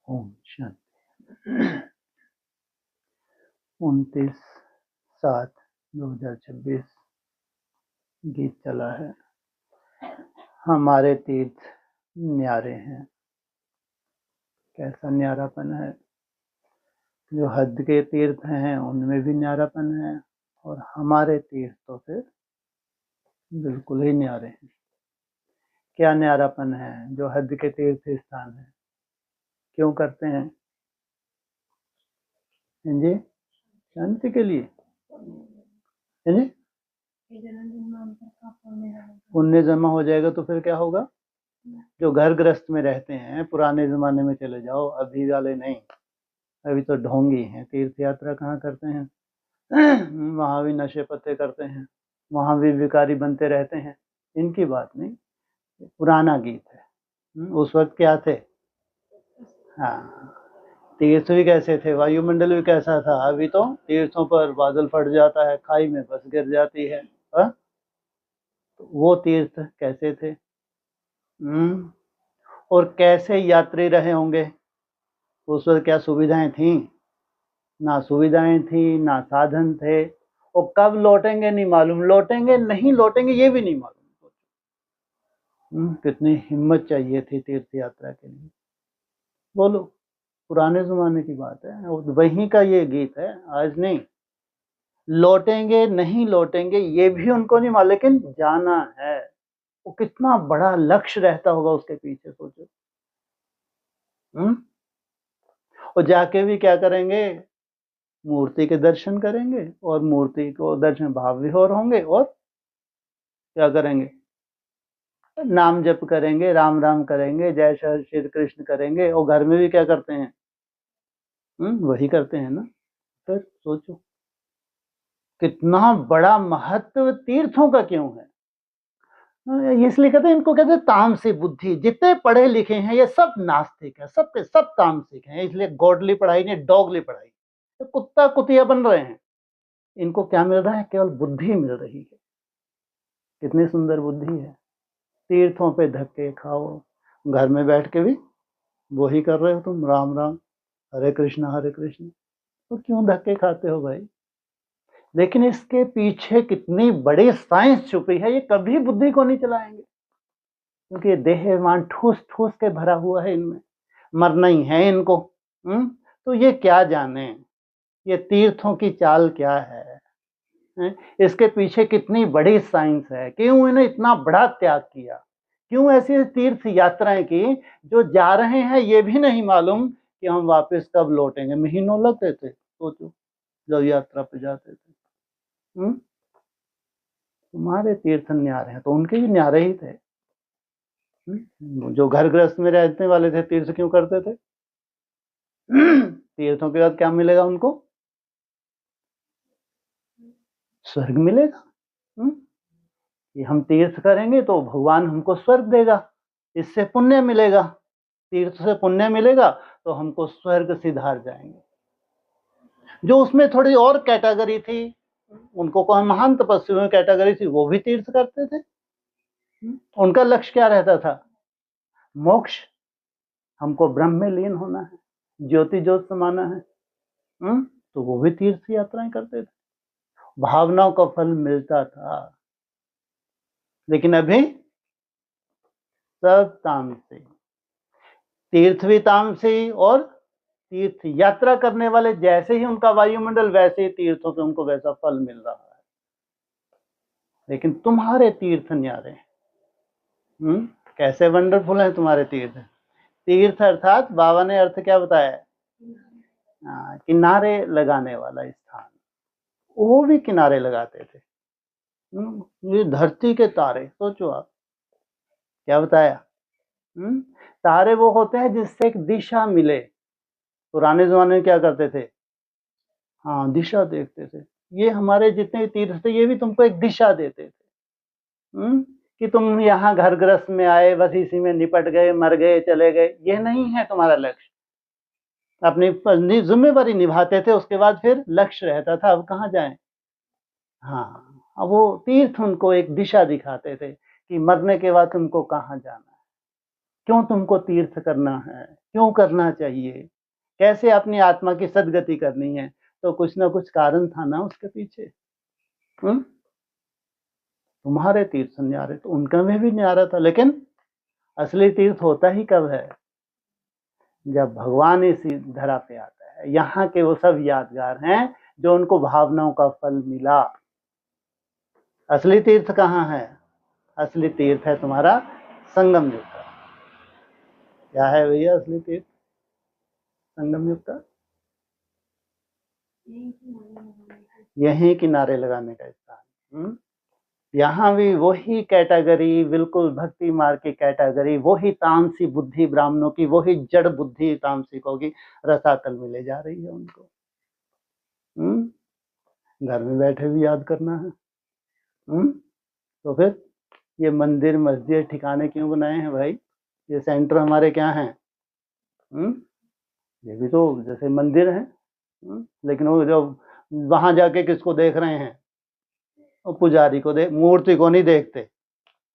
ओम शांति। 29/7/2026 गीत चला है। हमारे तीर्थ न्यारे हैं। कैसा न्यारापन है। जो हद के तीर्थ हैं उनमें भी न्यारापन है और हमारे तीर्थ तो फिर बिल्कुल ही न्यारे हैं। क्या न्यारापन है जो हद के तीर्थ स्थान है। क्यों करते हैं जी? शांति के लिए जी। पुण्य जमा हो जाएगा तो फिर क्या होगा? जो घर गृहस्थ में रहते हैं पुराने जमाने में चले जाओ, अभी वाले नहीं। अभी तो ढोंगी हैं। तीर्थ यात्रा कहाँ करते हैं? वहां भी नशे पत्ते करते हैं, वहां भी विकारी बनते रहते हैं। इनकी बात नहीं, पुराना गीत है। उस वक्त क्या थे? हाँ, तीर्थ भी कैसे थे, वायुमंडल भी कैसा था। अभी तो तीर्थों पर बादल फट जाता है, खाई में बस गिर जाती है। तो वो तीर्थ कैसे थे? और कैसे यात्री रहे होंगे? उस वक्त क्या सुविधाएं थी? ना सुविधाएं थी, ना साधन थे। और कब लौटेंगे नहीं मालूम, लौटेंगे नहीं लौटेंगे ये भी नहीं मालूम। कितनी हिम्मत चाहिए थी तीर्थ यात्रा के लिए। बोलो, पुराने जमाने की बात है, वहीं का ये गीत है, आज नहीं। लौटेंगे नहीं लौटेंगे ये भी उनको नहीं मालूम, लेकिन जाना है। वो कितना बड़ा लक्ष्य रहता होगा उसके पीछे, सोचो। और जाके भी क्या करेंगे? मूर्ति के दर्शन करेंगे और मूर्ति को दर्शन भाव विभोर होंगे और क्या करेंगे? नाम जप करेंगे, राम राम करेंगे, जय श्री कृष्ण करेंगे। और घर में भी क्या करते हैं? वही करते हैं ना। फिर सोचो कितना बड़ा महत्व तीर्थों का क्यों है। इसलिए कहते हैं, इनको कहते हैं तामसिक बुद्धि। जितने पढ़े लिखे हैं ये सब नास्तिक है, सबके सब तामसिक हैं। इसलिए गॉडली पढ़ाई नहीं, डॉगली पढ़ाई। तो कुत्ता कुतिया बन रहे हैं। इनको क्या मिल रहा है? केवल बुद्धि मिल रही है। कितनी सुंदर बुद्धि है। तीर्थों पे धक्के खाओ, घर में बैठ के भी वही कर रहे हो तुम, राम राम हरे कृष्ण। तो क्यों धक्के खाते हो भाई? लेकिन इसके पीछे कितनी बड़ी साइंस छुपी है, ये कभी बुद्धि को नहीं चलाएंगे। क्योंकि देहमान ठूस ठूस के भरा हुआ है, इनमें मरना ही है इनको। तो ये क्या जाने ये तीर्थों की चाल क्या है? इसके पीछे कितनी बड़ी साइंस है। क्यों इन्हें इतना बड़ा त्याग किया? क्यों ऐसी तीर्थ यात्राएं की? जो जा रहे हैं ये भी नहीं मालूम कि हम वापस कब लौटेंगे। महीनों लगते थे सोचो जब यात्रा पे जाते थे। तुम्हारे तीर्थ न्यारे हैं तो उनके भी न्यारे ही थे। जो घर गृहस्थ में रहने वाले थे तीर्थ क्यों करते थे? तीर्थों के बाद क्या मिलेगा उनको? स्वर्ग मिलेगा। कि हम तीर्थ करेंगे तो भगवान हमको स्वर्ग देगा, इससे पुण्य मिलेगा। तीर्थ से पुण्य मिलेगा तो हमको स्वर्ग सिधार जाएंगे। जो उसमें थोड़ी और कैटेगरी थी, उनको कौन महान तपस्वियों में कैटेगरी थी, वो भी तीर्थ करते थे। उनका लक्ष्य क्या रहता था? मोक्ष। हमको ब्रह्म में लीन होना है, ज्योति ज्योत समाना है। तो वो भी तीर्थ यात्राएं करते थे। भावनाओं का फल मिलता था। लेकिन अभी सब तामसी। तीर्थ भी तामसी और तीर्थ यात्रा करने वाले जैसे ही उनका वायुमंडल वैसे ही तीर्थों पे उनको वैसा फल मिल रहा है। लेकिन तुम्हारे तीर्थ न्यारे। कैसे वंडरफुल हैं तुम्हारे तीर्थ। तीर्थ अर्थात बाबा ने अर्थ क्या बताया? किनारे लगाने वाला स्थान। वो भी किनारे लगाते थे। ये धरती के तारे, सोचो आप क्या बताया। तारे वो होते हैं जिससे एक दिशा मिले। पुराने जमाने में क्या करते थे? हाँ, दिशा देखते थे। ये हमारे जितने तीर्थ थे ये भी तुमको एक दिशा देते थे। कि तुम यहाँ घर गृहस्थ में आए, बस इसी में निपट गए, मर गए, चले गए, ये नहीं है तुम्हारा लक्ष्य। अपनी जिम्मेवारी निभाते थे, उसके बाद फिर लक्ष्य रहता था अब कहाँ जाएं। हाँ, अब वो तीर्थ उनको एक दिशा दिखाते थे कि मरने के बाद तुमको कहाँ जाना है, क्यों तुमको तीर्थ करना है। क्यों करना चाहिए, कैसे अपनी आत्मा की सदगति करनी है, तो कुछ ना कुछ कारण था ना उसके पीछे। तुम्हारे तीर्थ न्यारे तो उनका में भी न्यारा था, लेकिन असली तीर्थ होता ही कब है, जब भगवान इस धरा पे आता है। यहाँ के वो सब यादगार हैं जो उनको भावनाओं का फल मिला। असली तीर्थ कहाँ है, असली तीर्थ है तुम्हारा संगम युग का। क्या है भैया असली तीर्थ संगम युग का? यहीं किनारे लगाने का स्थान। यहाँ भी वही कैटेगरी, बिल्कुल भक्ति मार्ग की कैटेगरी, वही तामसी बुद्धि ब्राह्मणों की, वही जड़ बुद्धि तामसिकों की रसातल में ले जा रही है उनको। घर में बैठे भी याद करना है। तो फिर ये मंदिर मस्जिद ठिकाने क्यों बनाए हैं भाई? ये सेंटर हमारे क्या हैं? ये भी तो जैसे मंदिर है, लेकिन वो जो वहां जाके किसको देख रहे हैं? और पुजारी को देख, मूर्ति को नहीं देखते,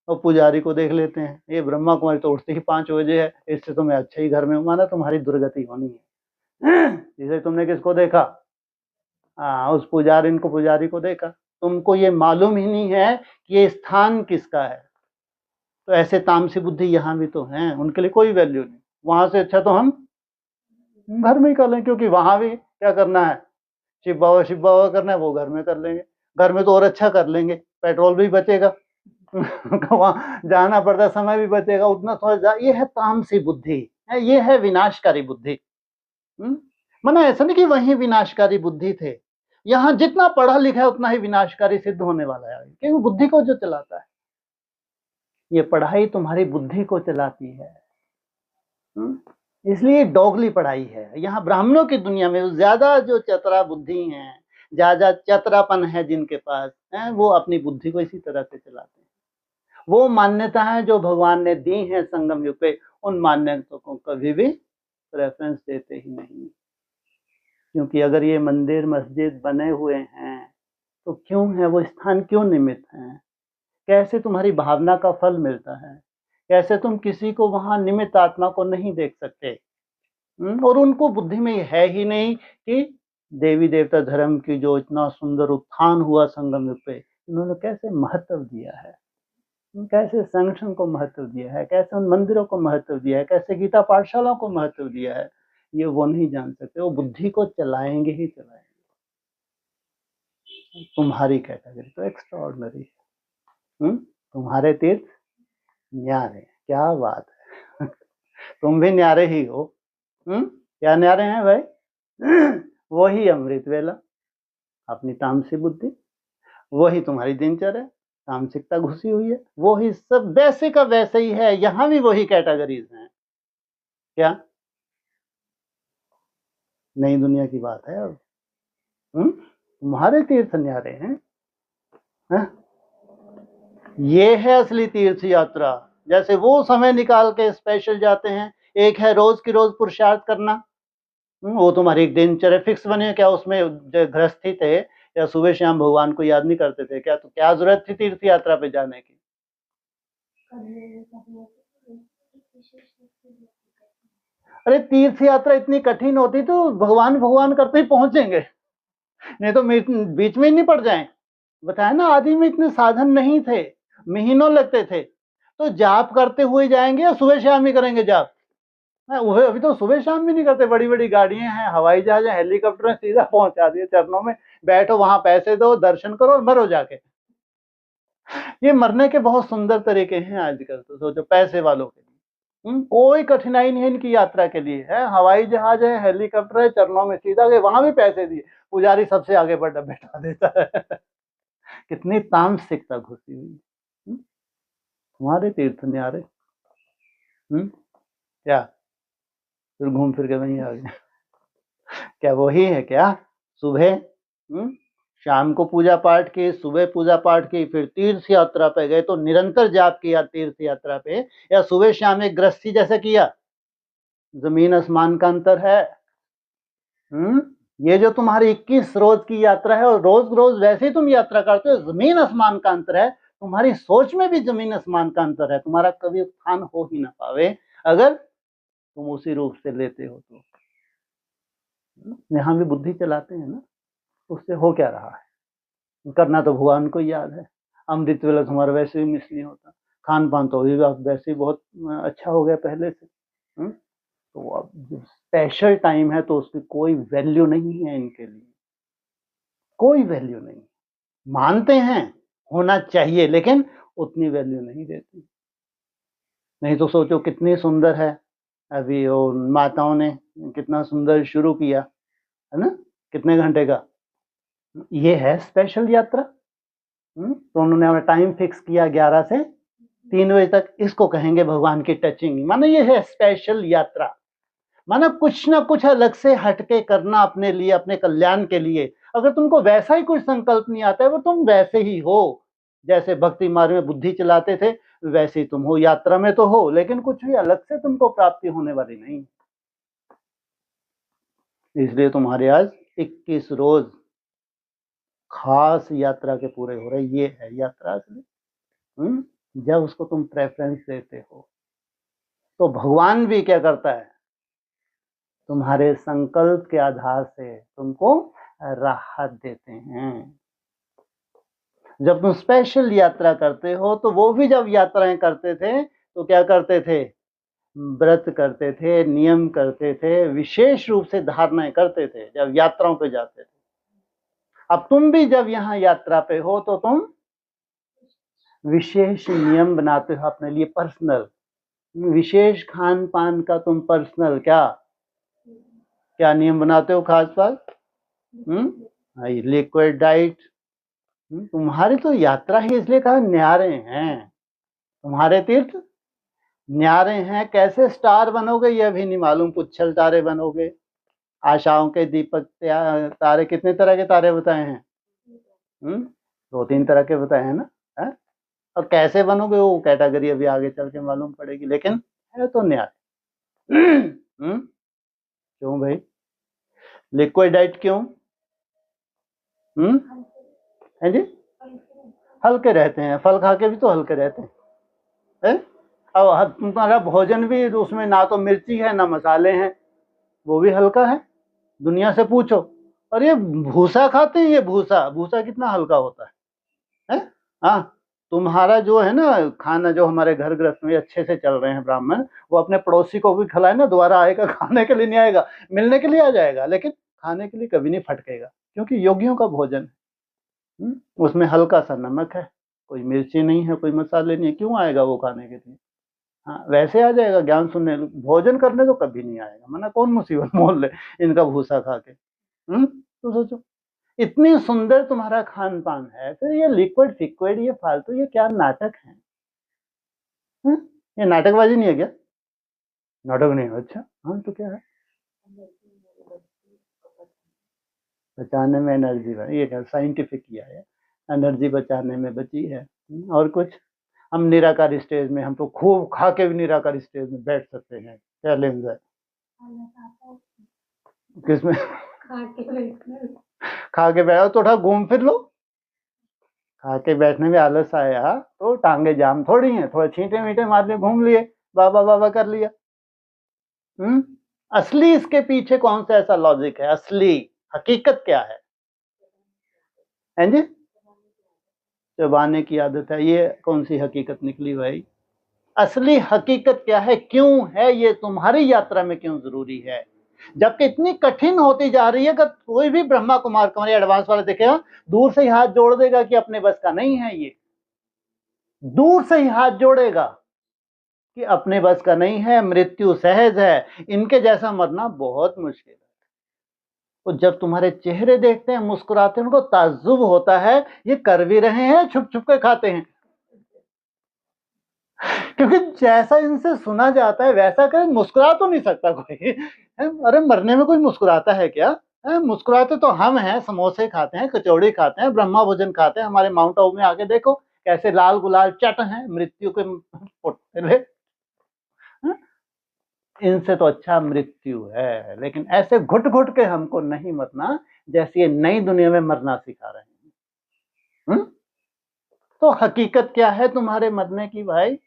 और पुजारी को देख लेते हैं। ये ब्रह्मा कुमारी तो उठते ही 5 बजे है, इससे तो मैं अच्छे ही घर में हूँ, माना तुम्हारी दुर्गति होनी है। इसे तुमने किसको देखा? उस पुजारी को देखा। तुमको ये मालूम ही नहीं है कि ये स्थान किसका है। तो ऐसे तामसी बुद्धि यहाँ भी तो हैं, उनके लिए कोई वैल्यू नहीं। वहां से अच्छा तो हम घर में ही कर लें, क्योंकि वहां भी क्या करना है, शिव बाबा करना है, वो घर में कर लेंगे। घर में तो और अच्छा कर लेंगे, पेट्रोल भी बचेगा, वहां जाना पड़ता, समय भी बचेगा, उतना समझदार। ये है तामसी बुद्धि, ये है विनाशकारी बुद्धि। माना ऐसा नहीं कि वही विनाशकारी बुद्धि थे, यहाँ जितना पढ़ा लिखा है उतना ही विनाशकारी सिद्ध होने वाला है, क्योंकि बुद्धि को जो चलाता है, ये पढ़ाई तुम्हारी बुद्धि को चलाती है। इसलिए डोगली पढ़ाई है। यहाँ ब्राह्मणों की दुनिया में ज्यादा जो चतरा बुद्धि है, ज्यादा चतरापन है जिनके पास है, वो अपनी बुद्धि को इसी तरह से चलाते हैं। वो मान्यताएं जो भगवान ने दी हैं संगम युग पे, उन मान्यताओं को कभी भी रेफरेंस देते ही नहीं। क्योंकि अगर ये मंदिर मस्जिद बने हुए हैं तो क्यों है, वो स्थान क्यों निमित्त हैं? कैसे तुम्हारी भावना का फल मिलता है? कैसे तुम किसी को वहां निमित्त आत्मा को नहीं देख सकते? और उनको बुद्धि में है ही नहीं कि देवी देवता धर्म की जो इतना सुंदर उत्थान हुआ संगम युग पे, उन्होंने कैसे महत्व दिया है, कैसे संगठन को महत्व दिया है, कैसे उन मंदिरों को महत्व दिया है, कैसे गीता पाठशालाओं को महत्व दिया है, ये वो नहीं जान सकते। वो बुद्धि को चलाएंगे ही चलाएंगे। तुम्हारी कैटेगरी तो एक्स्ट्रा ऑर्डिनरी है। तुम्हारे तीर्थ न्यारे, क्या बात है। तुम भी न्यारे ही हो। क्या न्यारे हैं भाई? वही अमृत वेला, अपनी तामसी बुद्धि, वही तुम्हारी दिनचर्या, तामसिकता घुसी हुई है, वही सब वैसे का वैसे ही है। यहाँ भी वही कैटेगरीज हैं। क्या नई दुनिया की बात है अब? तुम्हारे तीर्थ न्यारे हैं, है? ये है असली तीर्थ यात्रा। जैसे वो समय निकाल के स्पेशल जाते हैं, एक है रोज की रोज पुरुषार्थ करना, वो तुम्हारी एक दिनचर्या फिक्स बने। क्या उसमें गृहस्थी थे या सुबह शाम भगवान को याद नहीं करते थे क्या? तो क्या जरूरत थी तीर्थ यात्रा पे जाने की? अरे तीर्थ यात्रा इतनी कठिन होती तो भगवान भगवान करते ही पहुंचेंगे, नहीं तो बीच में ही नहीं पड़ जाए। बताया ना, आदि में इतने साधन नहीं थे, महीनों लगते थे। तो जाप करते हुए जाएंगे या सुबह शाम ही करेंगे जाप? वो अभी तो सुबह शाम भी नहीं करते, बड़ी बड़ी गाड़ियां हैं, हवाई जहाज है, हेलीकॉप्टर में सीधा पहुंचा दिए चरणों में, बैठो वहां, पैसे दो, दर्शन करो, मरो जाके। ये मरने के बहुत सुंदर तरीके हैं आजकल, तो सोचो पैसे वालों के लिए कोई कठिनाई नहीं है इनकी यात्रा के लिए, है हवाई जहाज है, हेलीकॉप्टर है, चरणों में सीधा गए, वहां भी पैसे दिए, पुजारी सबसे आगे बढ़ बैठा देता है। कितनी तामसिकता घुसी हुई। तुम्हारे तीर्थ न्यारे, क्या फिर घूम फिर के वहीं आ गए? क्या वही है क्या? सुबह शाम को पूजा पाठ की, सुबह पूजा पाठ की, फिर तीर्थ यात्रा पे गए तो निरंतर जाप किया तीर्थ यात्रा पे, या सुबह शाम एक गृहस्थी जैसा किया? जमीन आसमान का अंतर है। ये जो तुम्हारी 21 रोज की यात्रा है, और रोज रोज वैसे ही तुम यात्रा करते हो, जमीन आसमान का अंतर है। तुम्हारी सोच में भी जमीन आसमान का अंतर है। तुम्हारा कभी उत्थान हो ही ना पावे अगर तुम उसी रूप से लेते हो तो यहाँ भी बुद्धि चलाते हैं ना, उससे हो क्या रहा है? करना तो भगवान को याद है। अमृत वेला तुम्हारा वैसे भी मिस नहीं होता, खान पान तो भी वैसे ही बहुत अच्छा हो गया पहले से। तो अब स्पेशल टाइम है तो उसकी कोई वैल्यू नहीं है, इनके लिए कोई वैल्यू नहीं। मानते हैं होना चाहिए लेकिन उतनी वैल्यू नहीं देती। नहीं तो सोचो कितनी सुंदर है, अभी वो माताओं ने कितना सुंदर शुरू किया है ना, कितने घंटे का ये है स्पेशल यात्रा। तो उन्होंने हमें टाइम फिक्स किया 11 से 3 बजे तक, इसको कहेंगे भगवान की टचिंग। माने ये है स्पेशल यात्रा, माना कुछ ना कुछ अलग से हटके करना अपने लिए, अपने कल्याण के लिए। अगर तुमको वैसा ही कुछ संकल्प नहीं आता है, वो तुम वैसे ही हो जैसे भक्ति मार्ग में बुद्धि चलाते थे, वैसे ही तुम हो, यात्रा में तो हो लेकिन कुछ भी अलग से तुमको प्राप्ति होने वाली नहीं। इसलिए तुम्हारे आज 21 रोज खास यात्रा के पूरे हो रहे, ये है यात्रा असली। जब उसको तुम प्रेफरेंस देते हो तो भगवान भी क्या करता है, तुम्हारे संकल्प के आधार से तुमको राहत देते हैं। जब तुम स्पेशल यात्रा करते हो तो वो भी जब यात्राएं करते थे तो क्या करते थे, व्रत करते थे, नियम करते थे, विशेष रूप से धारणाएं करते थे जब यात्राओं पे जाते थे। अब तुम भी जब यहाँ यात्रा पे हो तो तुम विशेष नियम बनाते हो अपने लिए, पर्सनल विशेष खान पान का तुम पर्सनल क्या नियम बनाते हो, खास बात लिक्विड डाइट। तुम्हारी तो यात्रा ही इसलिए कहा न्यारे हैं, तुम्हारे तीर्थ न्यारे हैं। कैसे स्टार बनोगे ये अभी नहीं मालूम, पुच्छल तारे बनोगे, आशाओं के दीपक तारे। कितने तरह के तारे बताए हैं? 2-3 तरह के बताए हैं ना, है? और कैसे बनोगे वो कैटेगरी अभी आगे चल के मालूम पड़ेगी, लेकिन है तो न्यारे। क्यों भाई लिक्विड डाइट क्यों? है जी, हल्के रहते हैं, फल खा के भी तो हल्के रहते हैं, है? अब तुम्हारा भोजन भी उसमें ना तो मिर्ची है ना मसाले हैं, वो भी हल्का है। दुनिया से पूछो, और ये भूसा खाते हैं, ये भूसा भूसा कितना हल्का होता है? हाँ, तुम्हारा जो है ना खाना, जो हमारे घर गृहस्थ में अच्छे से चल रहे हैं ब्राह्मण, वो अपने पड़ोसी को भी खिलाए ना, दोबारा आएगा खाने के लिए नहीं आएगा, मिलने के लिए आ जाएगा लेकिन खाने के लिए कभी नहीं फटकेगा, क्योंकि योगियों का भोजन है। उसमें हल्का सा नमक है, कोई मिर्ची नहीं है, कोई मसाले नहीं है, क्यों आएगा वो खाने के लिए? हाँ, वैसे आ जाएगा ज्ञान सुनने, भोजन करने तो कभी नहीं आएगा। मना कौन मुसीबत मोल ले इनका भूसा खा के। तो सोचो इतनी सुंदर तुम्हारा खान पान है, फिर ये लिक्विड फिक्विड ये फालतू ये क्या नाटक है? ये नाटकबाजी नहीं है क्या? नाटक नहीं है, अच्छा हाँ तो क्या है? बचाने में एनर्जी, ये क्या साइंटिफिक किया है, एनर्जी बचाने में बची है। और कुछ? हम निराकार स्टेज में, हम तो खूब खा के भी निराकार स्टेज में बैठ सकते हैं, चैलेंज है। किसमें? खा के बैठो तो थोड़ा घूम फिर लो। खा के बैठने में आलस आया तो टांगे जाम थोड़ी हैं, थोड़ा छींटे मीटे मार लिए, घूम लिए, बाबा बाबा कर लिया। असली इसके पीछे कौन सा ऐसा लॉजिक है, असली हकीकत क्या है? हैं जी, चबाने की आदत है, ये कौन सी हकीकत निकली भाई? असली हकीकत क्या है, क्यों है ये तुम्हारी यात्रा में क्यों जरूरी है? जबकि इतनी कठिन होती जा रही है कि कोई भी ब्रह्मा कुमार कुमारी एडवांस वाला देखेगा दूर से ही हाथ जोड़ देगा कि अपने बस का नहीं है, ये दूर से ही हाथ जोड़ेगा कि अपने बस का नहीं है, मृत्यु सहज है, इनके जैसा मरना बहुत मुश्किल है। तो जब तुम्हारे चेहरे देखते हैं मुस्कुराते हैं, उनको ताज्जुब होता है ये कर भी रहे हैं, छुप छुप के खाते हैं। क्योंकि जैसा इनसे सुना जाता है वैसा कर मुस्कुरा तो नहीं सकता कोई। अरे मरने में कोई मुस्कुराता है क्या? मुस्कुराते तो हम हैं, समोसे खाते हैं, कचौड़ी खाते हैं, ब्रह्मा भोजन खाते हैं। हमारे माउंट आबू में आके देखो कैसे लाल गुलाल चट हैं मृत्यु के पोटले। इनसे तो अच्छा मृत्यु है, लेकिन ऐसे घुट घुट के हमको नहीं मरना जैसे ये नई दुनिया में मरना सिखा रहे हैं। तो हकीकत क्या है तुम्हारे मरने की भाई?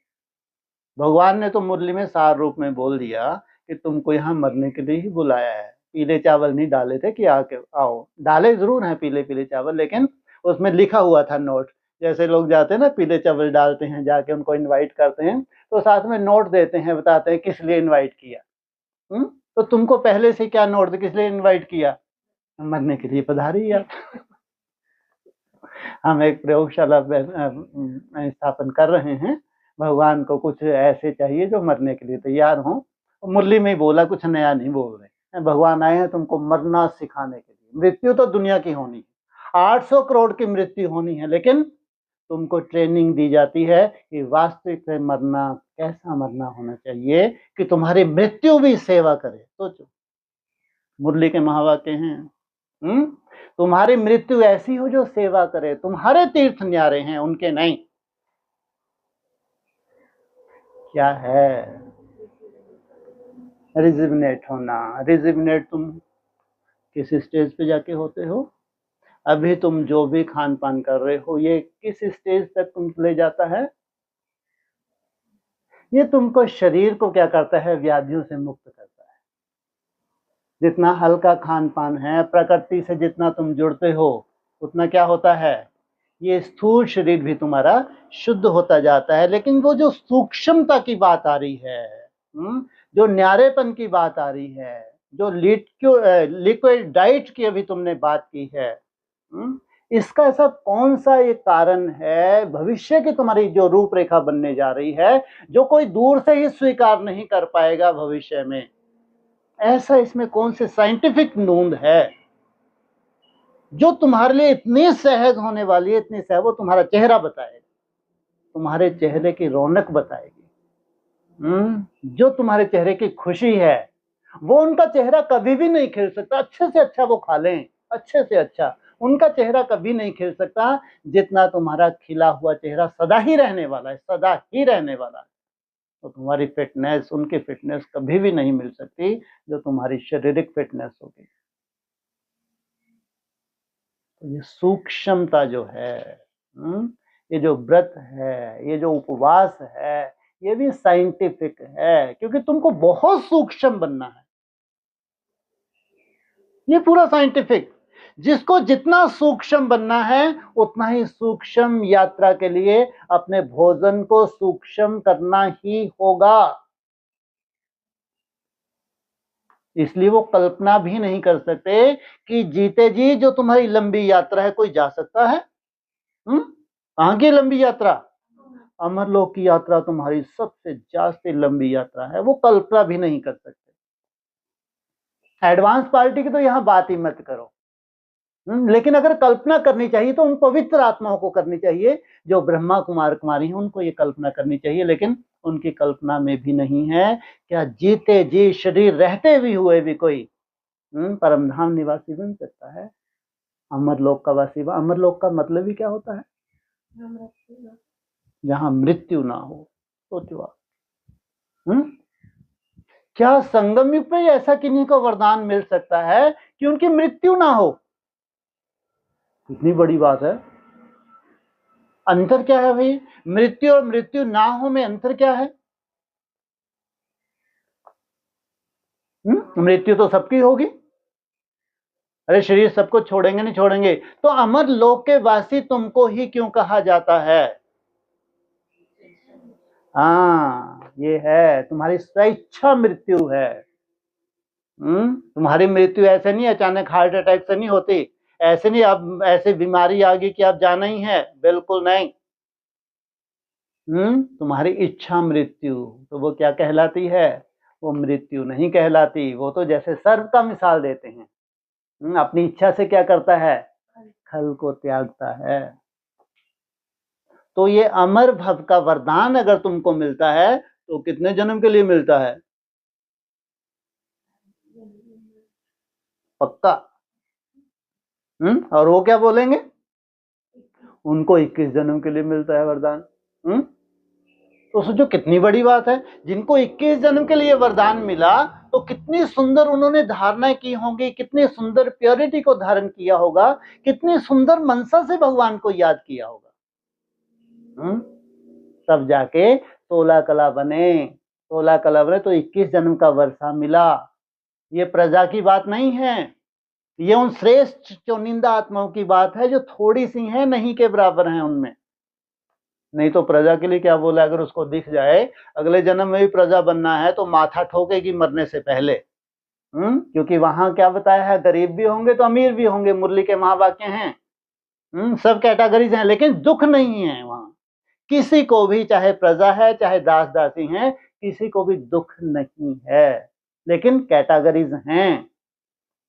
भगवान ने तो मुरली में सार रूप में बोल दिया कि तुमको यहाँ मरने के लिए ही बुलाया है। पीले चावल नहीं डाले थे कि आके आओ, डाले जरूर हैं पीले पीले चावल, लेकिन उसमें लिखा हुआ था नोट। जैसे लोग जाते हैं ना पीले चावल डालते हैं, जाके उनको इनवाइट करते हैं, तो साथ में नोट देते हैं, बताते हैं किस लिए इनवाइट किया। तो तुमको पहले से क्या नोट किस लिए इनवाइट किया? मरने के लिए पधारी आप। हम एक प्रयोगशाला स्थापन कर रहे हैं। भगवान को कुछ ऐसे चाहिए जो मरने के लिए तैयार हों। मुरली में ही बोला, कुछ नया नहीं बोल रहे। भगवान आए हैं तुमको मरना सिखाने के लिए। मृत्यु तो दुनिया की होनी है, 800 करोड़ की मृत्यु होनी है, लेकिन तुमको ट्रेनिंग दी जाती है कि वास्तविक में मरना कैसा मरना होना चाहिए कि तुम्हारी मृत्यु भी सेवा करे। सोचो, मुरली के महावाक्य हैं। तुम्हारी मृत्यु ऐसी हो जो सेवा करे। तुम्हारे तीर्थ न्यारे हैं, उनके नहीं। क्या है? रिजिवनेट होना। रिजिवनेट तुम किस स्टेज पे जाके होते हो? अभी तुम जो भी खान पान कर रहे हो, ये किस स्टेज तक तुम ले जाता है? ये तुमको शरीर को क्या करता है? व्याधियों से मुक्त करता है। जितना हल्का खान पान है, प्रकृति से जितना तुम जुड़ते हो, उतना क्या होता है? ये स्थूल शरीर भी तुम्हारा शुद्ध होता जाता है। लेकिन वो जो सूक्ष्मता की बात आ रही है, जो न्यारेपन की बात आ रही है, जो लिक्विड डाइट की अभी तुमने बात की है, इसका ऐसा कौन सा ये कारण है भविष्य की तुम्हारी जो रूपरेखा बनने जा रही है, जो कोई दूर से ही स्वीकार नहीं कर पाएगा भविष्य में? ऐसा इसमें कौन से साइंटिफिक नूंद है जो तुम्हारे लिए इतनी सहज होने वाली है, इतनी सहज? वो तुम्हारा चेहरा बताएगा, तुम्हारे चेहरे की रौनक बताएगी। जो तुम्हारे चेहरे की खुशी है, वो उनका चेहरा कभी भी नहीं खिल सकता। अच्छे से अच्छा वो खा लें, अच्छे से अच्छा, उनका चेहरा कभी नहीं खिल सकता जितना तुम्हारा खिला हुआ चेहरा सदा ही रहने वाला है, सदा ही रहने वाला है। तो तुम्हारी फिटनेस उनकी फिटनेस कभी भी नहीं मिल सकती जो तुम्हारी शारीरिक फिटनेस होगी। तो ये सूक्ष्मता जो है, ये जो व्रत है, ये जो उपवास है, ये भी साइंटिफिक है, क्योंकि तुमको बहुत सूक्ष्म बनना है। ये पूरा साइंटिफिक। जिसको जितना सूक्ष्म बनना है, उतना ही सूक्ष्म यात्रा के लिए अपने भोजन को सूक्ष्म करना ही होगा। इसलिए वो कल्पना भी नहीं कर सकते कि जीते जी जो तुम्हारी लंबी यात्रा है, कोई जा सकता है? कहां की लंबी यात्रा? अमरलोक की यात्रा तुम्हारी सबसे ज्यादा लंबी यात्रा है। वो कल्पना भी नहीं कर सकते। एडवांस पार्टी की तो यहां बात ही मत करो। लेकिन अगर कल्पना करनी चाहिए तो उन पवित्र आत्माओं को करनी चाहिए जो ब्रह्मा कुमार कुमारी हैं, उनको ये कल्पना करनी चाहिए। लेकिन उनकी कल्पना में भी नहीं है। क्या जीते जी शरीर रहते हुए हुए भी कोई परमधाम निवासी बन सकता है? अमरलोक का वासी। अमरलोक का मतलब ही क्या होता है? जहां मृत्यु ना हो। सोचो आप। क्या संगम युग पे ऐसा किन्हीं को वरदान मिल सकता है कि उनकी मृत्यु ना हो? कितनी बड़ी बात है। अंतर क्या है भाई? मृत्यु और मृत्यु ना हो में अंतर क्या है? मृत्यु तो सबकी होगी। अरे शरीर सबको छोड़ेंगे, नहीं छोड़ेंगे। तो अमर लोक के वासी तुमको ही क्यों कहा जाता है? हाँ, ये है तुम्हारी स्वेच्छा मृत्यु है। तुम्हारी मृत्यु ऐसे नहीं अचानक हार्ट अटैक से नहीं होती। ऐसे नहीं अब ऐसे बीमारी आ गई कि अब जाना ही है, बिल्कुल नहीं। तुम्हारी इच्छा मृत्यु, तो वो क्या कहलाती है? वो मृत्यु नहीं कहलाती। वो तो जैसे सर्प का मिसाल देते हैं, अपनी इच्छा से क्या करता है? खल को त्यागता है। तो ये अमर भव का वरदान अगर तुमको मिलता है तो कितने जन्म के लिए मिलता है? पक्का? और वो क्या बोलेंगे? उनको 21 जन्म के लिए मिलता है वरदान। तो सोचो कितनी बड़ी बात है। जिनको 21 जन्म के लिए वरदान मिला, तो कितनी सुंदर उन्होंने धारणाएं की होंगी, कितनी सुंदर प्योरिटी को धारण किया होगा, कितनी सुंदर मनसा से भगवान को याद किया होगा। तब जाके 16 कला बने। 16 कलम है तो 21 जन्म का वर्षा मिला। ये प्रजा की बात नहीं है, ये उन श्रेष्ठ चुनिंदा आत्माओं की बात है जो थोड़ी सी हैं, नहीं के बराबर हैं उनमें। नहीं तो प्रजा के लिए क्या बोला, अगर उसको दिख जाए अगले जन्म में भी प्रजा बनना है तो माथा ठोकेगी मरने से पहले। क्योंकि वहां क्या बताया है, गरीब भी होंगे तो अमीर भी होंगे, मुरली के महावाक्य हैं। सब कैटेगरीज हैं, लेकिन दुख नहीं है वहां किसी को भी, चाहे प्रजा है चाहे दास दासी हैं, किसी को भी दुख नहीं है, लेकिन कैटेगरीज हैं।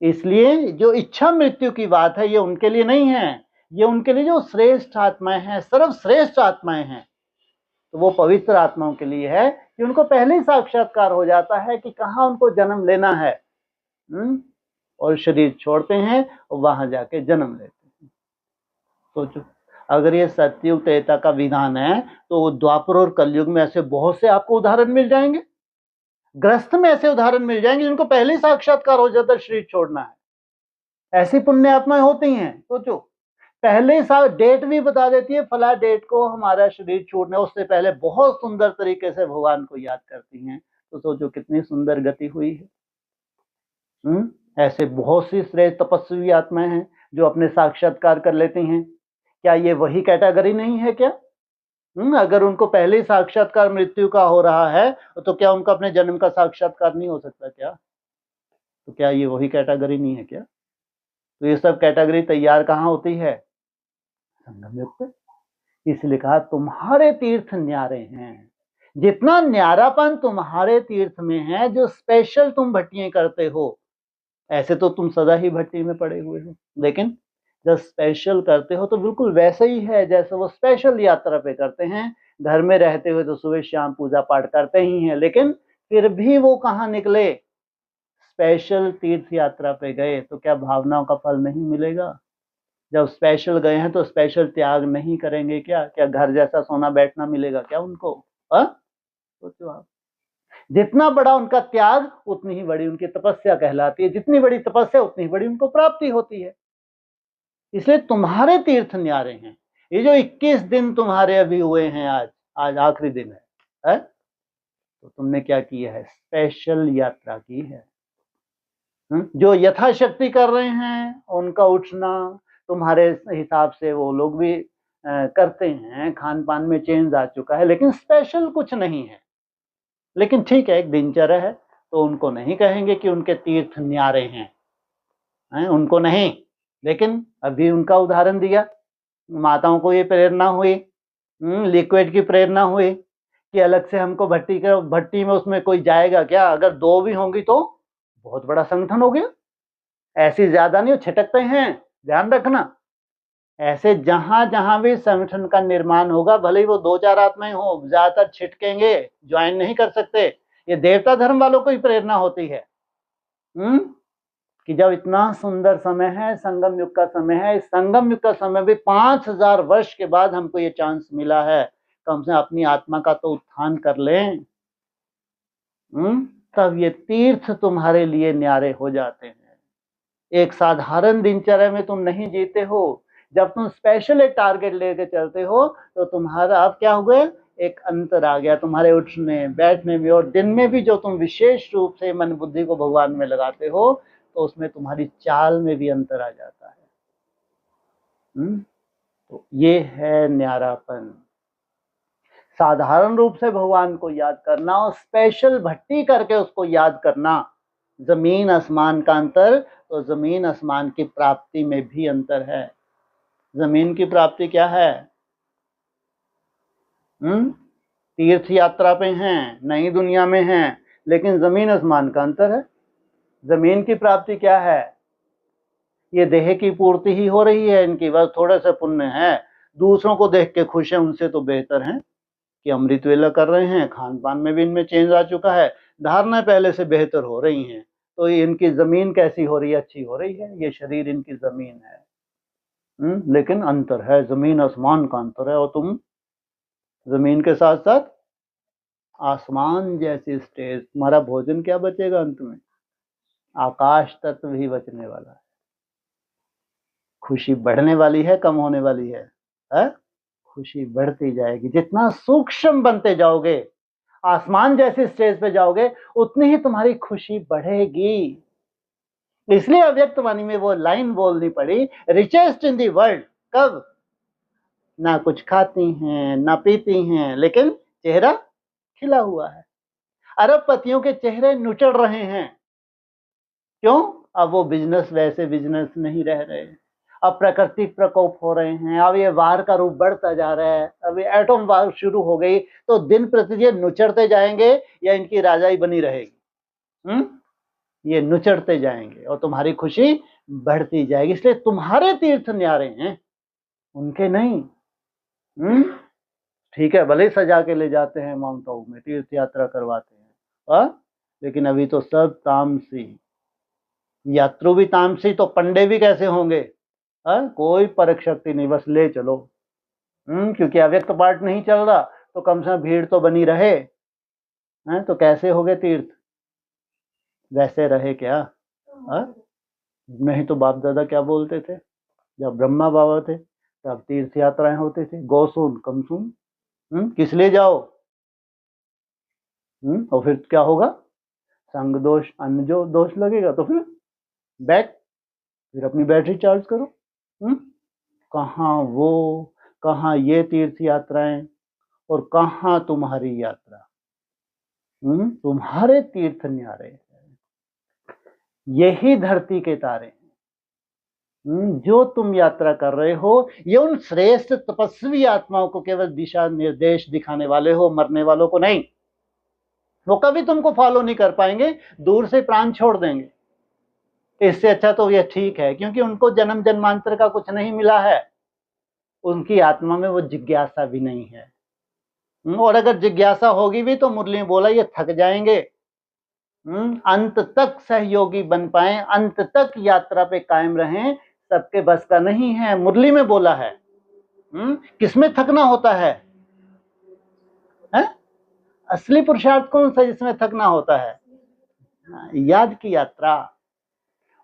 इसलिए जो इच्छा मृत्यु की बात है ये उनके लिए नहीं है, ये उनके लिए जो श्रेष्ठ आत्माएं हैं, सर्वश्रेष्ठ आत्माएं हैं, तो वो पवित्र आत्माओं के लिए है कि उनको पहले ही साक्षात्कार हो जाता है कि कहाँ उनको जन्म लेना है। और शरीर छोड़ते हैं और वहां जाके जन्म लेते हैं। सोचो, अगर ये सतयुग त्रेता का विधान है तो द्वापर और कलयुग में ऐसे बहुत से आपको उदाहरण मिल जाएंगे, ग्रस्त में ऐसे उदाहरण मिल जाएंगे जिनको पहले ही साक्षात्कार हो जाता है शरीर छोड़ना है। ऐसी पुण्य आत्माएं होती हैं। सोचो, पहले ही डेट भी बता देती है, फला डेट को हमारा शरीर छोड़ना, उससे पहले बहुत सुंदर तरीके से भगवान को याद करती हैं। तो सोचो कितनी सुंदर गति हुई है। ऐसे बहुत सी श्रेष्ठ तपस्वी आत्माएं हैं जो अपने साक्षात्कार कर लेती हैं। क्या ये वही कैटेगरी नहीं है क्या? अगर उनको पहले ही साक्षात्कार मृत्यु का हो रहा है तो क्या उनका अपने जन्म का साक्षात्कार नहीं हो सकता क्या? तो क्या ये वही कैटेगरी नहीं है क्या? तो ये सब कैटेगरी तैयार कहाँ होती है? संगम युग पे। इसलिए कहा तुम्हारे तीर्थ न्यारे हैं। जितना न्यारापन तुम्हारे तीर्थ में है, जो स्पेशल तुम भट्टियां करते हो, ऐसे तो तुम सदा ही भट्टी में पड़े हुए हो, लेकिन जब स्पेशल करते हो तो बिल्कुल वैसे ही है जैसे वो स्पेशल यात्रा पे करते हैं। घर में रहते हुए तो सुबह शाम पूजा पाठ करते ही हैं, लेकिन फिर भी वो कहाँ निकले, स्पेशल तीर्थ यात्रा पे गए, तो क्या भावनाओं का फल नहीं मिलेगा? जब स्पेशल गए हैं तो स्पेशल त्याग नहीं करेंगे क्या? क्या घर जैसा सोना बैठना मिलेगा क्या उनको? सोचो आप, जितना बड़ा उनका त्याग उतनी ही बड़ी उनकी तपस्या कहलाती है, जितनी बड़ी तपस्या उतनी ही बड़ी उनको प्राप्ति होती है। इसलिए तुम्हारे तीर्थ न्यारे हैं। ये जो 21 दिन तुम्हारे अभी हुए हैं, आज आखिरी दिन है? तो तुमने क्या किया है? स्पेशल यात्रा की है। जो यथाशक्ति कर रहे हैं उनका उठना तुम्हारे हिसाब से वो लोग भी करते हैं, खान पान में चेंज आ चुका है, लेकिन स्पेशल कुछ नहीं है। लेकिन ठीक है, एक दिनचर्या है, तो उनको नहीं कहेंगे कि उनके तीर्थ न्यारे हैं, उनको नहीं। लेकिन अभी उनका उदाहरण दिया, माताओं को ये प्रेरणा हुई, लिक्विड की प्रेरणा हुई कि अलग से हमको भट्टी में उसमें कोई जाएगा क्या? अगर 2 भी होंगी तो बहुत बड़ा संगठन हो गया। ऐसी ज्यादा नहीं, छिटकते हैं, ध्यान रखना। ऐसे जहां जहां भी संगठन का निर्माण होगा, भले ही वो 2-4 आत्माएं हो, ज्यादातर छिटकेंगे, ज्वाइन नहीं कर सकते। ये देवता धर्म वालों को ही प्रेरणा होती है कि जब इतना सुंदर समय है, संगम युग का समय है, इस संगम युग का समय भी 5000 वर्ष के बाद हमको ये चांस मिला है, कम से अपनी आत्मा का तो उत्थान कर लें। तब ये तीर्थ तुम्हारे लिए न्यारे हो जाते हैं। एक साधारण दिनचर्या में तुम नहीं जीते हो, जब तुम स्पेशल एक टारगेट लेके चलते हो तो तुम्हारा अब क्या हुआ, एक अंतर आ गया तुम्हारे उठने बैठने में, और दिन में भी जो तुम विशेष रूप से मन बुद्धि को भगवान में लगाते हो तो उसमें तुम्हारी चाल में भी अंतर आ जाता है। तो ये है न्यारापन। साधारण रूप से भगवान को याद करना और स्पेशल भट्टी करके उसको याद करना, जमीन आसमान का अंतर। तो जमीन आसमान की प्राप्ति में भी अंतर है। जमीन की प्राप्ति क्या है? तीर्थ यात्रा पे हैं, नई दुनिया में हैं, लेकिन जमीन आसमान का अंतर है। जमीन की प्राप्ति क्या है? ये देह की पूर्ति ही हो रही है इनकी, बस थोड़े से पुण्य है, दूसरों को देख के खुश है, उनसे तो बेहतर हैं कि अमृत वेला कर रहे हैं, खान पान में भी इनमें चेंज आ चुका है, धारणा पहले से बेहतर हो रही हैं। तो इनकी जमीन कैसी हो रही है? अच्छी हो रही है। ये शरीर इनकी जमीन है। लेकिन अंतर है, जमीन आसमान का अंतर है। और तुम जमीन के साथ साथ आसमान जैसी स्टेज, तुम्हारा भोजन क्या बचेगा अंत में? आकाश तत्व भी बचने वाला है। खुशी बढ़ने वाली है, कम होने वाली है? खुशी बढ़ती जाएगी। जितना सूक्ष्म बनते जाओगे, आसमान जैसे स्टेज पे जाओगे उतनी ही तुम्हारी खुशी बढ़ेगी। इसलिए अव्यक्त वाणी में वो लाइन बोलनी पड़ी, रिचेस्ट इन दी वर्ल्ड। कब? ना कुछ खाती हैं ना पीती हैं, लेकिन चेहरा खिला हुआ है। अरबपतियों के चेहरे नुचड़ रहे हैं। क्यों? अब वो बिजनेस वैसे बिजनेस नहीं रह रहे, अब प्राकृतिक प्रकोप हो रहे हैं, अब ये वार का रूप बढ़ता जा रहा है, अब ये एटम वार शुरू हो गई, तो दिन प्रतिदिन नुचड़ते जाएंगे या इनकी राजाई बनी रहेगी? ये नुचड़ते जाएंगे और तुम्हारी खुशी बढ़ती जाएगी। इसलिए तुम्हारे तीर्थ न्यारे हैं, उनके नहीं। ठीक है, भले सजा के ले जाते हैं माउंट आबू में, तीर्थ यात्रा करवाते हैं, लेकिन अभी तो सब तामसी। यात्रु भी तामसी तो पंडे भी कैसे होंगे? कोई परक शक्ति नहीं, बस ले चलो। क्योंकि अव्यक्त पाठ नहीं चल रहा तो कम से कम भीड़ तो बनी रहे। तो कैसे हो गए तीर्थ? वैसे रहे क्या? नहीं तो बाप दादा क्या बोलते थे, जब ब्रह्मा बाबा थे तब तीर्थ यात्राएं होती थी, गौसून कमसून। किस लिए जाओ? और फिर क्या होगा? संग दोष अन्न जो दोष लगेगा तो फिर फिर अपनी बैटरी चार्ज करो। कहाँ वो, कहाँ ये तीर्थ यात्राएं और कहाँ तुम्हारी यात्रा? तुम्हारे तीर्थ न्यारे हैं, यही धरती के तारे हैं। जो तुम यात्रा कर रहे हो, ये उन श्रेष्ठ तपस्वी आत्माओं को केवल दिशा निर्देश दिखाने वाले हो, मरने वालों को नहीं। वो कभी तुमको फॉलो नहीं कर पाएंगे, दूर से प्राण छोड़ देंगे। इससे अच्छा तो ये ठीक है, क्योंकि उनको जन्म जन्मांतर का कुछ नहीं मिला है, उनकी आत्मा में वो जिज्ञासा भी नहीं है। और अगर जिज्ञासा होगी भी तो मुरली में बोला ये थक जाएंगे। अंत तक सहयोगी बन पाए, अंत तक यात्रा पे कायम रहें, सबके बस का नहीं है। मुरली में बोला है। किसमें थकना होता है? असली पुरुषार्थ कौन सा जिसमें थकना होता है? याद की यात्रा।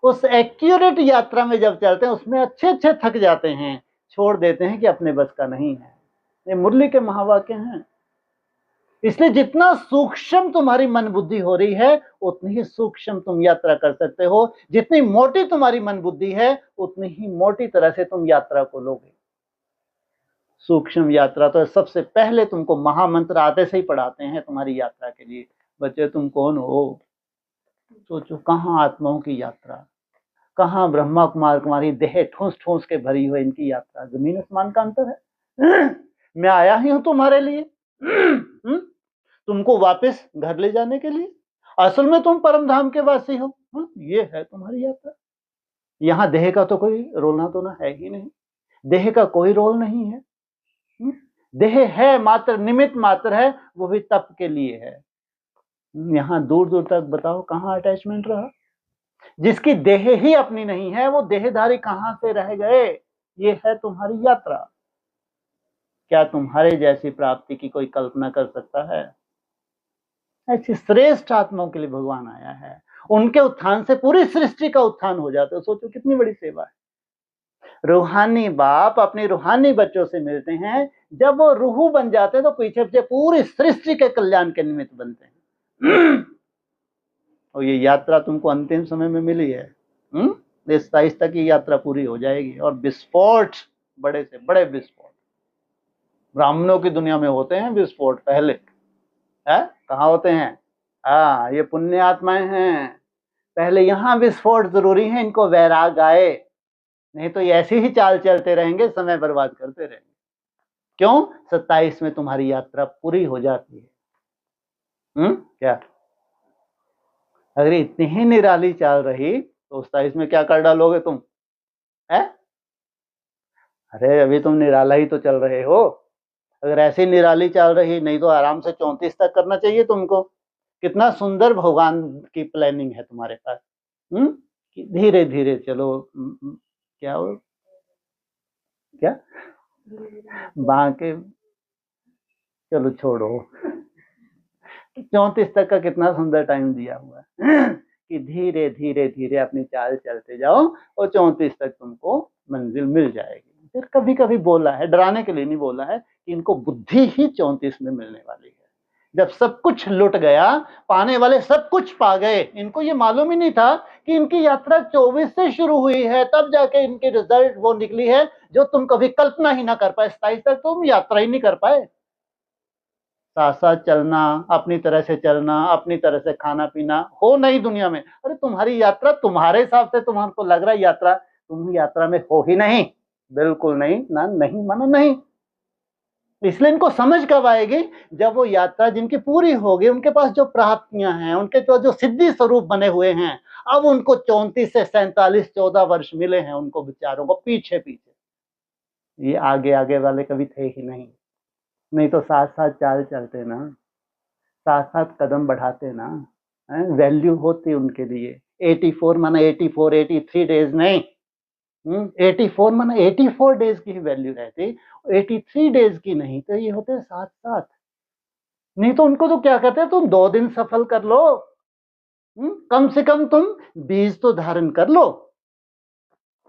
उस एक्यूरेट यात्रा में जब चलते हैं उसमें अच्छे अच्छे थक जाते हैं, छोड़ देते हैं कि अपने बस का नहीं है। ये मुरली के महावाक्य हैं। इसलिए जितना सूक्ष्म तुम्हारी मन बुद्धि हो रही है उतनी ही सूक्ष्म तुम यात्रा कर सकते हो। जितनी मोटी तुम्हारी मन बुद्धि है उतनी ही मोटी तरह से तुम यात्रा को लोगे। सूक्ष्म यात्रा तो सबसे पहले तुमको महामंत्र आते से ही पढ़ाते हैं तुम्हारी यात्रा के लिए। बच्चे तुम कौन हो? सोचो, कहाँ आत्माओं की यात्रा, कहाँ ब्रह्मा कुमार कुमारी देह ठूस ठूस के भरी हुई इनकी यात्रा। जमीन आसमान का अंतर है। मैं आया ही हूं तुम्हारे लिए, तुमको वापस घर ले जाने के लिए। असल में तुम परम धाम के वासी हो। ये है तुम्हारी यात्रा। यहाँ देह का तो कोई रोलना तो ना है ही नहीं, देह का कोई रोल नहीं है। देह है मात्र, निमित्त मात्र है, वो भी तप के लिए है। यहाँ दूर दूर तक बताओ कहाँ अटैचमेंट रहा? जिसकी देह ही अपनी नहीं है वो देहधारी कहां से रह गए? ये है तुम्हारी यात्रा। क्या तुम्हारे जैसी प्राप्ति की कोई कल्पना कर सकता है? ऐसी श्रेष्ठ आत्माओं के लिए भगवान आया है। उनके उत्थान से पूरी सृष्टि का उत्थान हो जाता है। सोचो कितनी बड़ी सेवा है। रूहानी बाप अपने रूहानी बच्चों से मिलते हैं, जब वो रूह बन जाते हैं तो पीछे पीछे पूरी सृष्टि के कल्याण के निमित्त बनते हैं। और ये यात्रा तुमको अंतिम समय में मिली है। इस 27 तक की यात्रा पूरी हो जाएगी। और विस्फोट, बड़े से बड़े विस्फोट ब्राह्मणों की दुनिया में होते हैं। विस्फोट पहले है कहाँ होते हैं? ये पुण्य आत्माएं हैं। पहले यहाँ विस्फोट जरूरी है, इनको वैराग आए, नहीं तो ये ऐसे ही चाल चलते रहेंगे, समय बर्बाद करते रहेंगे। क्यों? 27 में तुम्हारी यात्रा पूरी हो जाती है। क्या अगर इतनी ही निराली चाल रही तो 27 में क्या कर डालोगे तुम? है? अरे अभी तुम निराला ही तो चल रहे हो। अगर ऐसी निराली चल रही, नहीं तो आराम से 34 तक करना चाहिए तुमको। कितना सुंदर भगवान की प्लानिंग है तुम्हारे पास। धीरे धीरे चलो। क्या हो, क्या बाकी चलो छोड़ो। 34 तक का कितना सुंदर टाइम दिया हुआ है कि धीरे धीरे धीरे अपनी चाल चलते जाओ और 34 तक तुमको मंजिल मिल जाएगी। फिर कभी कभी बोला है, डराने के लिए नहीं बोला है, कि इनको बुद्धि ही 34 में मिलने वाली है। जब सब कुछ लुट गया, पाने वाले सब कुछ पा गए, इनको ये मालूम ही नहीं था कि इनकी यात्रा 24 से शुरू हुई है, तब जाके इनकी रिजल्ट वो निकली है जो तुम कभी कल्पना ही ना कर पाए। 27 तक तुम यात्रा ही नहीं कर पाए। साथ साथ चलना, अपनी तरह से चलना, अपनी तरह से खाना पीना हो नहीं दुनिया में। अरे तुम्हारी यात्रा तुम्हारे हिसाब से तुम्हारे यात्रा लग रहा है यात्रा, तुम यात्रा में हो ही नहीं, बिल्कुल नहीं, ना नहीं मानो नहीं। इसलिए इनको समझ कब आएगी, जब वो यात्रा जिनकी पूरी होगी, उनके पास जो प्राप्तियां हैं, उनके जो सिद्धि स्वरूप बने हुए हैं, अब उनको 34 से 47 14 वर्ष मिले हैं उनको बेचारों को पीछे पीछे। ये आगे आगे वाले कभी थे ही नहीं तो साथ साथ चाल चलते ना, साथ साथ कदम बढ़ाते ना, वैल्यू होती उनके लिए। 84 माना 84 83 डेज नहीं, 84 माना 84 डेज की ही वैल्यू रहती, 83 डेज की नहीं। तो ये होते साथ साथ। नहीं तो उनको तो क्या कहते हैं, तुम 2 दिन सफल कर लो, कम से कम तुम बीज तो धारण कर लो।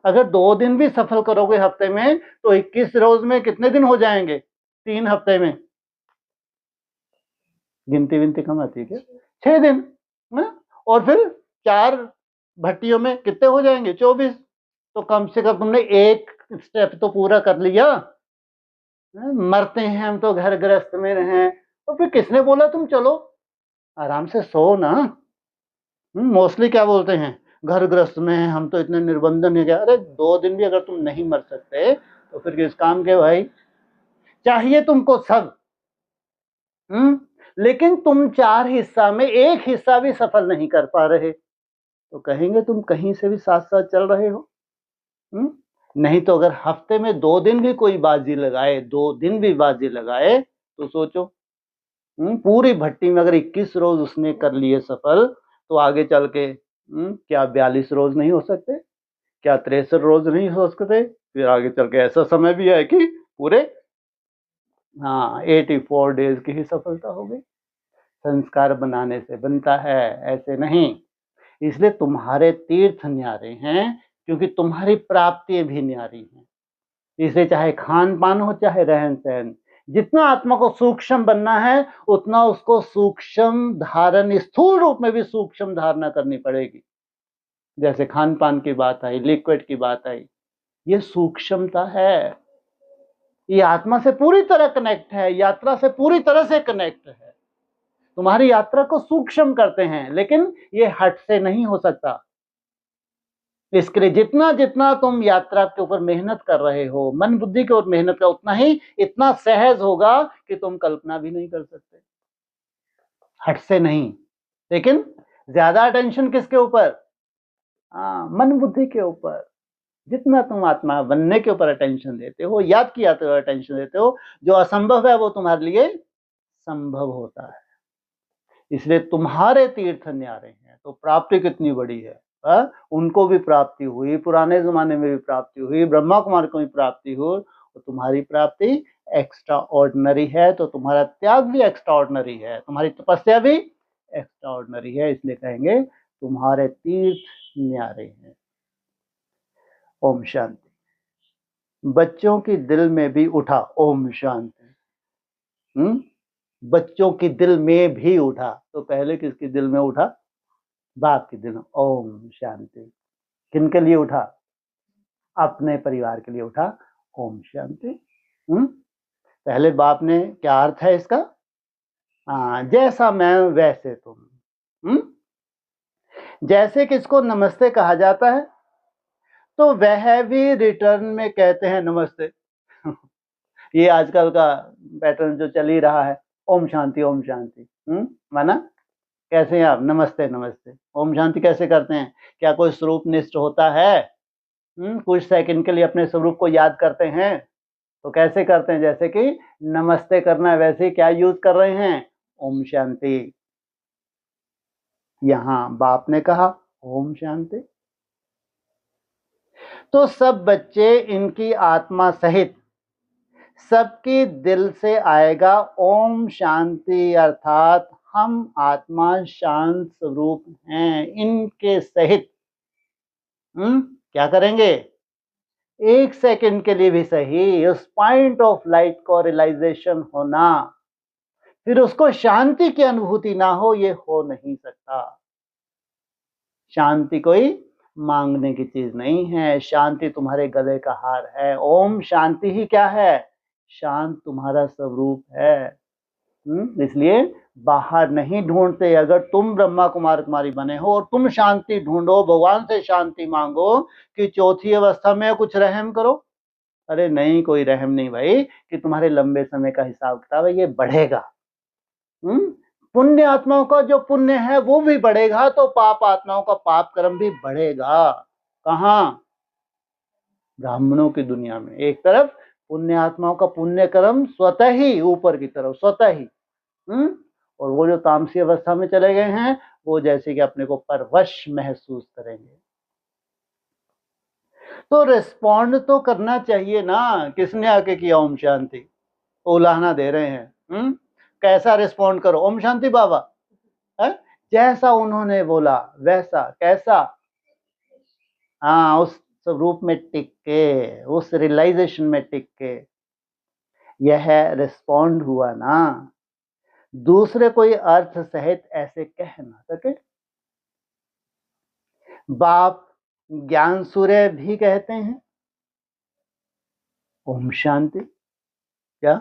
अगर 2 दिन भी सफल करोगे हफ्ते में, तो 21 रोज में कितने दिन हो जाएंगे? 3 हफ्ते में गिनती विनती कम आती है क्या? 6 दिन, और फिर 4 भट्टियों में कितने हो जाएंगे? 24। तो कम से कम तुमने एक स्टेप तो पूरा कर लिया। मरते हैं हम तो घर गृहस्थ में रहें, तो फिर किसने बोला तुम चलो आराम से सो ना। मोस्टली क्या बोलते हैं, घर गृहस्थ में हैं हम तो इतने निर्बंधन है क्या। अरे 2 दिन भी अगर तुम नहीं मर सकते तो फिर किस काम के भाई। चाहिए तुमको सब, लेकिन तुम 4 हिस्सा में 1 हिस्सा भी सफल नहीं कर पा रहे, तो कहेंगे तुम कहीं से भी साथ साथ चल रहे हो। नहीं तो अगर हफ्ते में 2 दिन भी कोई बाजी लगाए, 2 दिन भी बाजी लगाए, तो सोचो पूरी भट्टी में अगर 21 रोज उसने कर लिए सफल, तो आगे चल के क्या 42 रोज नहीं हो सकते? क्या 63 रोज नहीं हो सकते? फिर आगे चल के ऐसा समय भी है कि पूरे 84 डेज की ही सफलता हो गई। संस्कार बनाने से बनता है, ऐसे नहीं। इसलिए तुम्हारे तीर्थ न्यारे हैं, क्योंकि तुम्हारी प्राप्ति भी न्यारी है। इसलिए चाहे खान पान हो, चाहे रहन सहन, जितना आत्मा को सूक्ष्म बनना है, उतना उसको सूक्ष्म धारण, स्थूल रूप में भी सूक्ष्म धारणा करनी पड़ेगी। जैसे खान पान की बात आई, लिक्विड की बात आई, ये सूक्ष्मता है। ये आत्मा से पूरी तरह कनेक्ट है, यात्रा से पूरी तरह से कनेक्ट है। तुम्हारी यात्रा को सूक्ष्म करते हैं, लेकिन ये हट से नहीं हो सकता। इसके लिए जितना जितना तुम यात्रा के ऊपर मेहनत कर रहे हो, मन बुद्धि के ऊपर मेहनत का, उतना ही इतना सहज होगा कि तुम कल्पना भी नहीं कर सकते। हट से नहीं, लेकिन ज्यादा अटेंशन किसके ऊपर? मन बुद्धि के ऊपर। जितना तुम आत्मा बनने के ऊपर अटेंशन देते हो, याद की यात्रा पर अटेंशन देते हो, जो असंभव है वो तुम्हारे लिए संभव होता है। इसलिए तुम्हारे तीर्थ न्यारे हैं, तो प्राप्ति कितनी बड़ी है। उनको भी प्राप्ति हुई, पुराने जमाने में भी प्राप्ति हुई, ब्रह्मा कुमार को भी प्राप्ति हुई, तो तुम्हारी प्राप्ति एक्स्ट्रा ऑर्डिनरी है, तो तुम्हारा त्याग भी एक्स्ट्रा ऑर्डिनरी है, तुम्हारी तपस्या भी एक्स्ट्रा ऑर्डिनरी है। इसलिए कहेंगे तुम्हारे तीर्थ न्यारे हैं। ओम शांति। बच्चों की दिल में भी उठा ओम शांति। बच्चों की दिल में भी उठा, तो पहले किसकी दिल में उठा? बाप की दिल में। ओम शांति। किनके लिए उठा? अपने परिवार के लिए उठा। ओम शांति। पहले बाप ने, क्या अर्थ है इसका? जैसा मैं वैसे तुम। जैसे किसको नमस्ते कहा जाता है, तो वह भी रिटर्न में कहते हैं नमस्ते। ये आजकल का पैटर्न जो चल ही रहा है, ओम शांति ओम शांति। माना कैसे हैं आप? नमस्ते नमस्ते। ओम शांति कैसे करते हैं? क्या कोई स्वरूप निष्ठ होता है? कुछ सेकंड के लिए अपने स्वरूप को याद करते हैं, तो कैसे करते हैं? जैसे कि नमस्ते करना है, वैसे क्या यूज कर रहे हैं? ओम शांति। यहां बाप ने कहा ओम शांति, तो सब बच्चे, इनकी आत्मा सहित सबके दिल से आएगा ओम शांति, अर्थात हम आत्मा शांत स्वरूप हैं, इनके सहित। क्या करेंगे? 1 सेकंड के लिए भी सही उस पॉइंट ऑफ लाइट को रियलाइजेशन होना, फिर उसको शांति की अनुभूति ना हो, ये हो नहीं सकता। शांति कोई मांगने की चीज नहीं है, शांति तुम्हारे गले का हार है। ओम शांति ही क्या है? शांत तुम्हारा स्वरूप है। इसलिए बाहर नहीं ढूंढते। अगर तुम ब्रह्मा कुमार कुमारी बने हो और तुम शांति ढूंढो, भगवान से शांति मांगो कि चौथी अवस्था में कुछ रहम करो, अरे नहीं, कोई रहम नहीं भाई, कि तुम्हारे लंबे समय का हिसाब किताब है, ये बढ़ेगा। पुण्य आत्माओं का जो पुण्य है वो भी बढ़ेगा, तो पाप आत्माओं का पाप कर्म भी बढ़ेगा। कहाँ? ब्राह्मणों की दुनिया में। एक तरफ पुण्य आत्माओं का पुण्य कर्म स्वतः ही ऊपर की तरफ, स्वतः ही। और वो जो तामसी अवस्था में चले गए हैं, वो जैसे कि अपने को परवश महसूस करेंगे। तो रिस्पॉन्ड तो करना चाहिए ना। किसने आके किया ओम शांति? उलाहना दे रहे हैं। कैसा रिस्पॉन्ड करो? ओम शांति बाबा, है? जैसा उन्होंने बोला वैसा। कैसा? हाँ, उस स्वरूप में टिक के, उस रियलाइजेशन में टिक के, यह रिस्पॉन्ड हुआ ना। दूसरे कोई अर्थ सहित ऐसे कह ना सके। बाप ज्ञान सूर्य भी कहते हैं ओम शांति। क्या?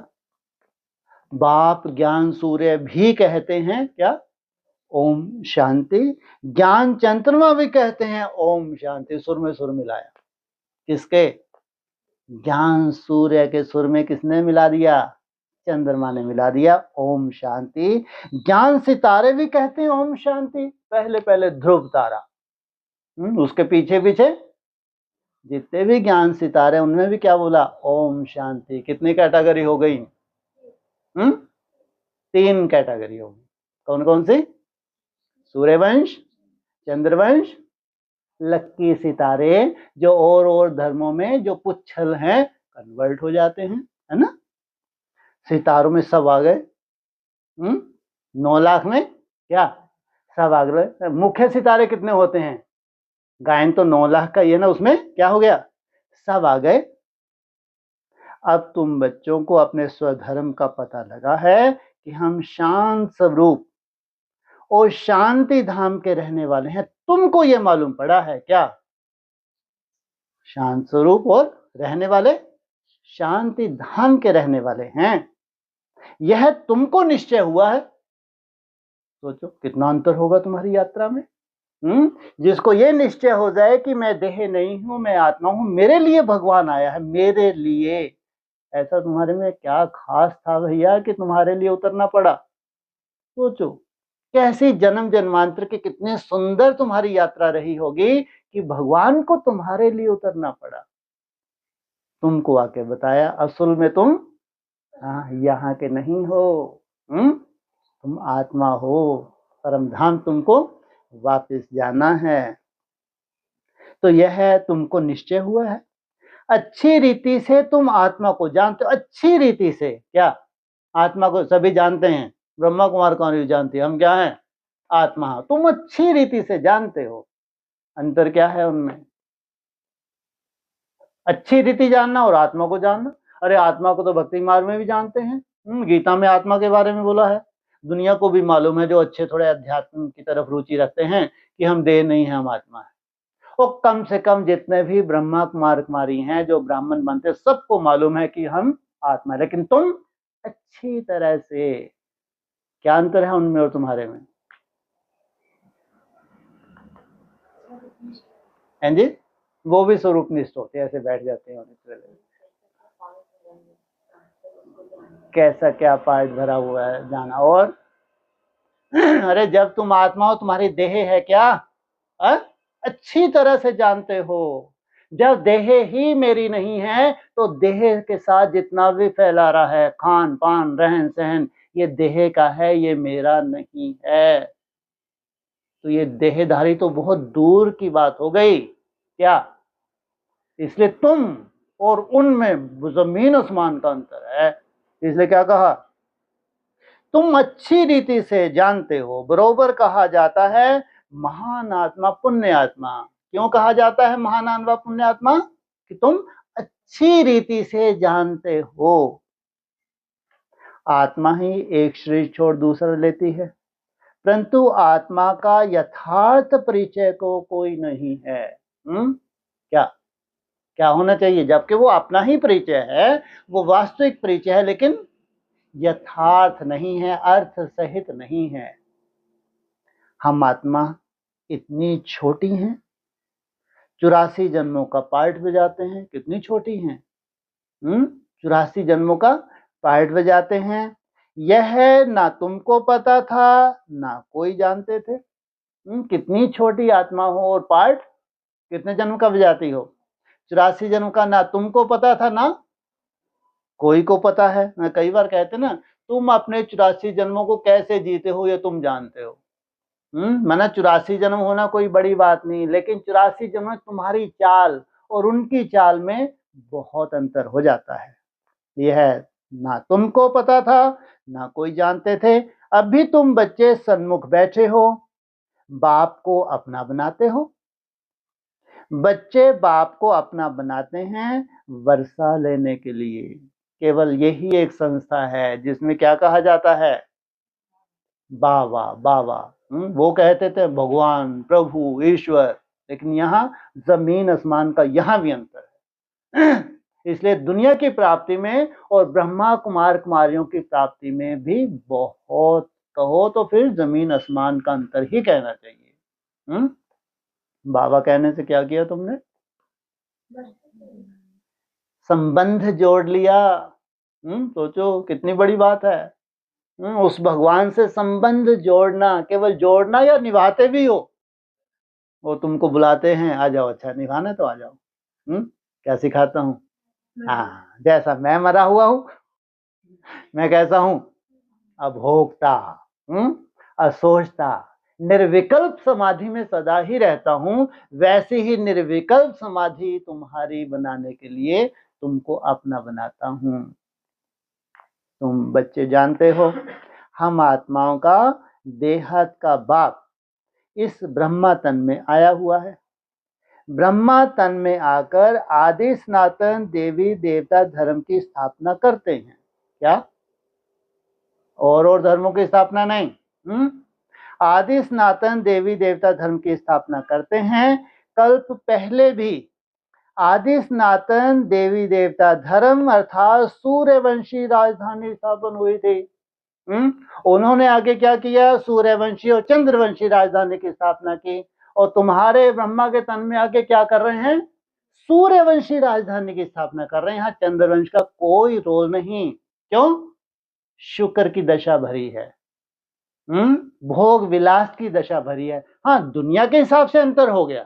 बाप ज्ञान सूर्य भी कहते हैं क्या? ओम शांति। ज्ञान चंद्रमा भी कहते हैं ओम शांति। सुर में सुर मिलाया। किसके? ज्ञान सूर्य के सुर में किसने मिला दिया? चंद्रमा ने मिला दिया ओम शांति। ज्ञान सितारे भी कहते हैं ओम शांति। पहले पहले ध्रुव तारा, उसके पीछे पीछे जितने भी ज्ञान सितारे, उनमें भी क्या बोला? ओम शांति। कितनी कैटेगरी हो गई? 3 कैटेगरी होगी। कौन कौन सी? सूर्यवंश, चंद्रवंश, लक्की सितारे, जो और धर्मों में जो पुच्छल हैं कन्वर्ट हो जाते हैं, है ना। सितारों में सब आ गए। 9 लाख में क्या सब आ गए। मुख्य सितारे कितने होते हैं? गायन तो 9 लाख का ही है ना, उसमें क्या हो गया? सब आ गए। अब तुम बच्चों को अपने स्वधर्म का पता लगा है कि हम शांत स्वरूप और शांति धाम के रहने वाले हैं। तुमको ये मालूम पड़ा है क्या? शांत स्वरूप और रहने वाले, शांति धाम के रहने वाले हैं, यह तुमको निश्चय हुआ है। सोचो कितना अंतर होगा तुम्हारी यात्रा में। जिसको ये निश्चय हो जाए कि मैं देह नहीं हूं, मैं आत्मा हूं, मेरे लिए भगवान आया है, मेरे लिए। ऐसा तुम्हारे में क्या खास था भैया कि तुम्हारे लिए उतरना पड़ा? सोचो कैसी जन्म जन्मांतर की कितनी सुंदर तुम्हारी यात्रा रही होगी कि भगवान को तुम्हारे लिए उतरना पड़ा। तुमको आके बताया असल में तुम यहाँ के नहीं हो, तुम आत्मा हो, परम धाम तुमको वापस जाना है। तो यह तुमको निश्चय हुआ है। अच्छी रीति से तुम आत्मा को जानते हो। अच्छी रीति से क्या? आत्मा को सभी जानते हैं, ब्रह्मा कुमार कौन भी जानती है, हम क्या हैं? आत्मा। तुम अच्छी रीति से जानते हो। अंतर क्या है उनमें? अच्छी रीति जानना और आत्मा को जानना। अरे आत्मा को तो भक्ति मार्ग में भी जानते हैं, गीता में आत्मा के बारे में बोला है। दुनिया को भी मालूम है, जो अच्छे थोड़े अध्यात्म की तरफ रुचि रखते हैं, कि हम देह नहीं है, हम आत्मा है। और कम से कम जितने भी ब्रह्मा कुमार कुमारी हैं, जो ब्राह्मण बनते, सबको मालूम है कि हम आत्मा है। लेकिन तुम अच्छी तरह से, क्या अंतर है उनमें और तुम्हारे में? हैं जी? वो भी स्वरूप निष्ठ होते हैं, ऐसे बैठ जाते हैं। कैसा क्या पाठ भरा हुआ है जाना। और अरे जब तुम आत्मा हो, तुम्हारी देह है क्या? अच्छी तरह से जानते हो। जब देह ही मेरी नहीं है, तो देह के साथ जितना भी फैला रहा है, खान पान रहन सहन, ये देह का है, ये मेरा नहीं है। तो ये देहधारी तो बहुत दूर की बात हो गई क्या? इसलिए तुम और उनमें जमीन आसमान का अंतर है। इसलिए क्या कहा? तुम अच्छी रीति से जानते हो। बरोबर कहा जाता है महान आत्मा पुण्य आत्मा। क्यों कहा जाता है महान आत्मा पुण्य आत्मा? कि तुम अच्छी रीति से जानते हो। आत्मा ही एक शरीर छोड़ दूसरा लेती है, परंतु आत्मा का यथार्थ परिचय को कोई नहीं है। क्या क्या होना चाहिए? जबकि वो अपना ही परिचय है, वो वास्तविक परिचय है, लेकिन यथार्थ नहीं है, अर्थ सहित नहीं है। हम आत्मा इतनी छोटी हैं, 84 जन्मों का पार्ट बजाते हैं। कितनी छोटी हैं? 84 जन्मों का पार्ट बजाते हैं। यह ना तुमको पता था, ना कोई जानते थे। कितनी छोटी आत्मा हो और पार्ट कितने जन्म का बजाती हो? 84 जन्म का। ना तुमको पता था, ना कोई को पता है। मैं कई बार कहते ना, तुम अपने 84 जन्मों को कैसे जीते हो ये तुम जानते हो। माना 84 जन्म होना कोई बड़ी बात नहीं, लेकिन 84 जन्म में तुम्हारी चाल और उनकी चाल में बहुत अंतर हो जाता है। यह है, ना तुमको पता था, ना कोई जानते थे। अभी तुम बच्चे सन्मुख बैठे हो, बाप को अपना बनाते हो। बच्चे बाप को अपना बनाते हैं वर्षा लेने के लिए। केवल यही एक संस्था है जिसमें क्या कहा जाता है? बाबा बाबा। वो कहते थे भगवान, प्रभु, ईश्वर, लेकिन यहाँ जमीन आसमान का यहाँ भी अंतर है। इसलिए दुनिया की प्राप्ति में और ब्रह्मा कुमार कुमारियों की प्राप्ति में भी बहुत, कहो तो फिर जमीन आसमान का अंतर ही कहना चाहिए। बाबा कहने से क्या किया तुमने? संबंध जोड़ लिया। सोचो कितनी बड़ी बात है। उस भगवान से संबंध जोड़ना, केवल जोड़ना या निभाते भी हो। वो तुमको बुलाते हैं, आ जाओ, अच्छा निभाना तो आ जाओ। क्या सिखाता हूँ? हाँ, जैसा मैं मरा हुआ हूँ, मैं कैसा हूँ? अभोक्ता, असोचता, निर्विकल्प समाधि में सदा ही रहता हूँ। वैसे ही निर्विकल्प समाधि तुम्हारी बनाने के लिए तुमको अपना बनाता हूँ। तुम बच्चे जानते हो, हम आत्माओं का देहात का बाप इस ब्रह्मा तन में आया हुआ है। ब्रह्मा तन में आकर आदि सनातन देवी देवता धर्म की स्थापना करते हैं। क्या? और धर्मों की स्थापना नहीं। आदि सनातन देवी देवता धर्म की स्थापना करते हैं। कल्प पहले भी आदि सनातन देवी देवता धर्म अर्थात सूर्यवंशी राजधानी स्थापन हुई थी। उन्होंने आगे क्या किया? सूर्यवंशी और चंद्रवंशी राजधानी की स्थापना की। और तुम्हारे ब्रह्मा के तन में आके क्या कर रहे हैं? सूर्यवंशी राजधानी की स्थापना कर रहे हैं। यहाँ चंद्रवंश का कोई रोल नहीं। क्यों? शुक्र की दशा भरी है, भोग विलास की दशा भरी है। हाँ, दुनिया के हिसाब से अंतर हो गया।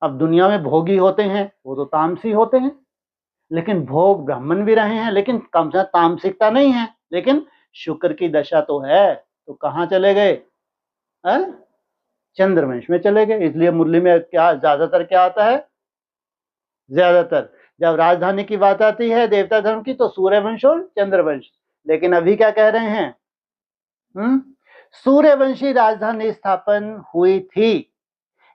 अब दुनिया में भोगी होते हैं, वो तो तामसी होते हैं, लेकिन भोग ब्राह्मण भी रहे हैं, लेकिन कम से तामसिकता नहीं है। लेकिन शुक्र की दशा तो है, तो कहाँ चले गए? चंद्रवंश में चले गए। इसलिए मुरली में क्या ज्यादातर क्या आता है? ज्यादातर जब राजधानी की बात आती है देवता धर्म की, तो सूर्यवंश और चंद्रवंश। लेकिन अभी क्या कह रहे हैं? सूर्यवंशी राजधानी स्थापन हुई थी।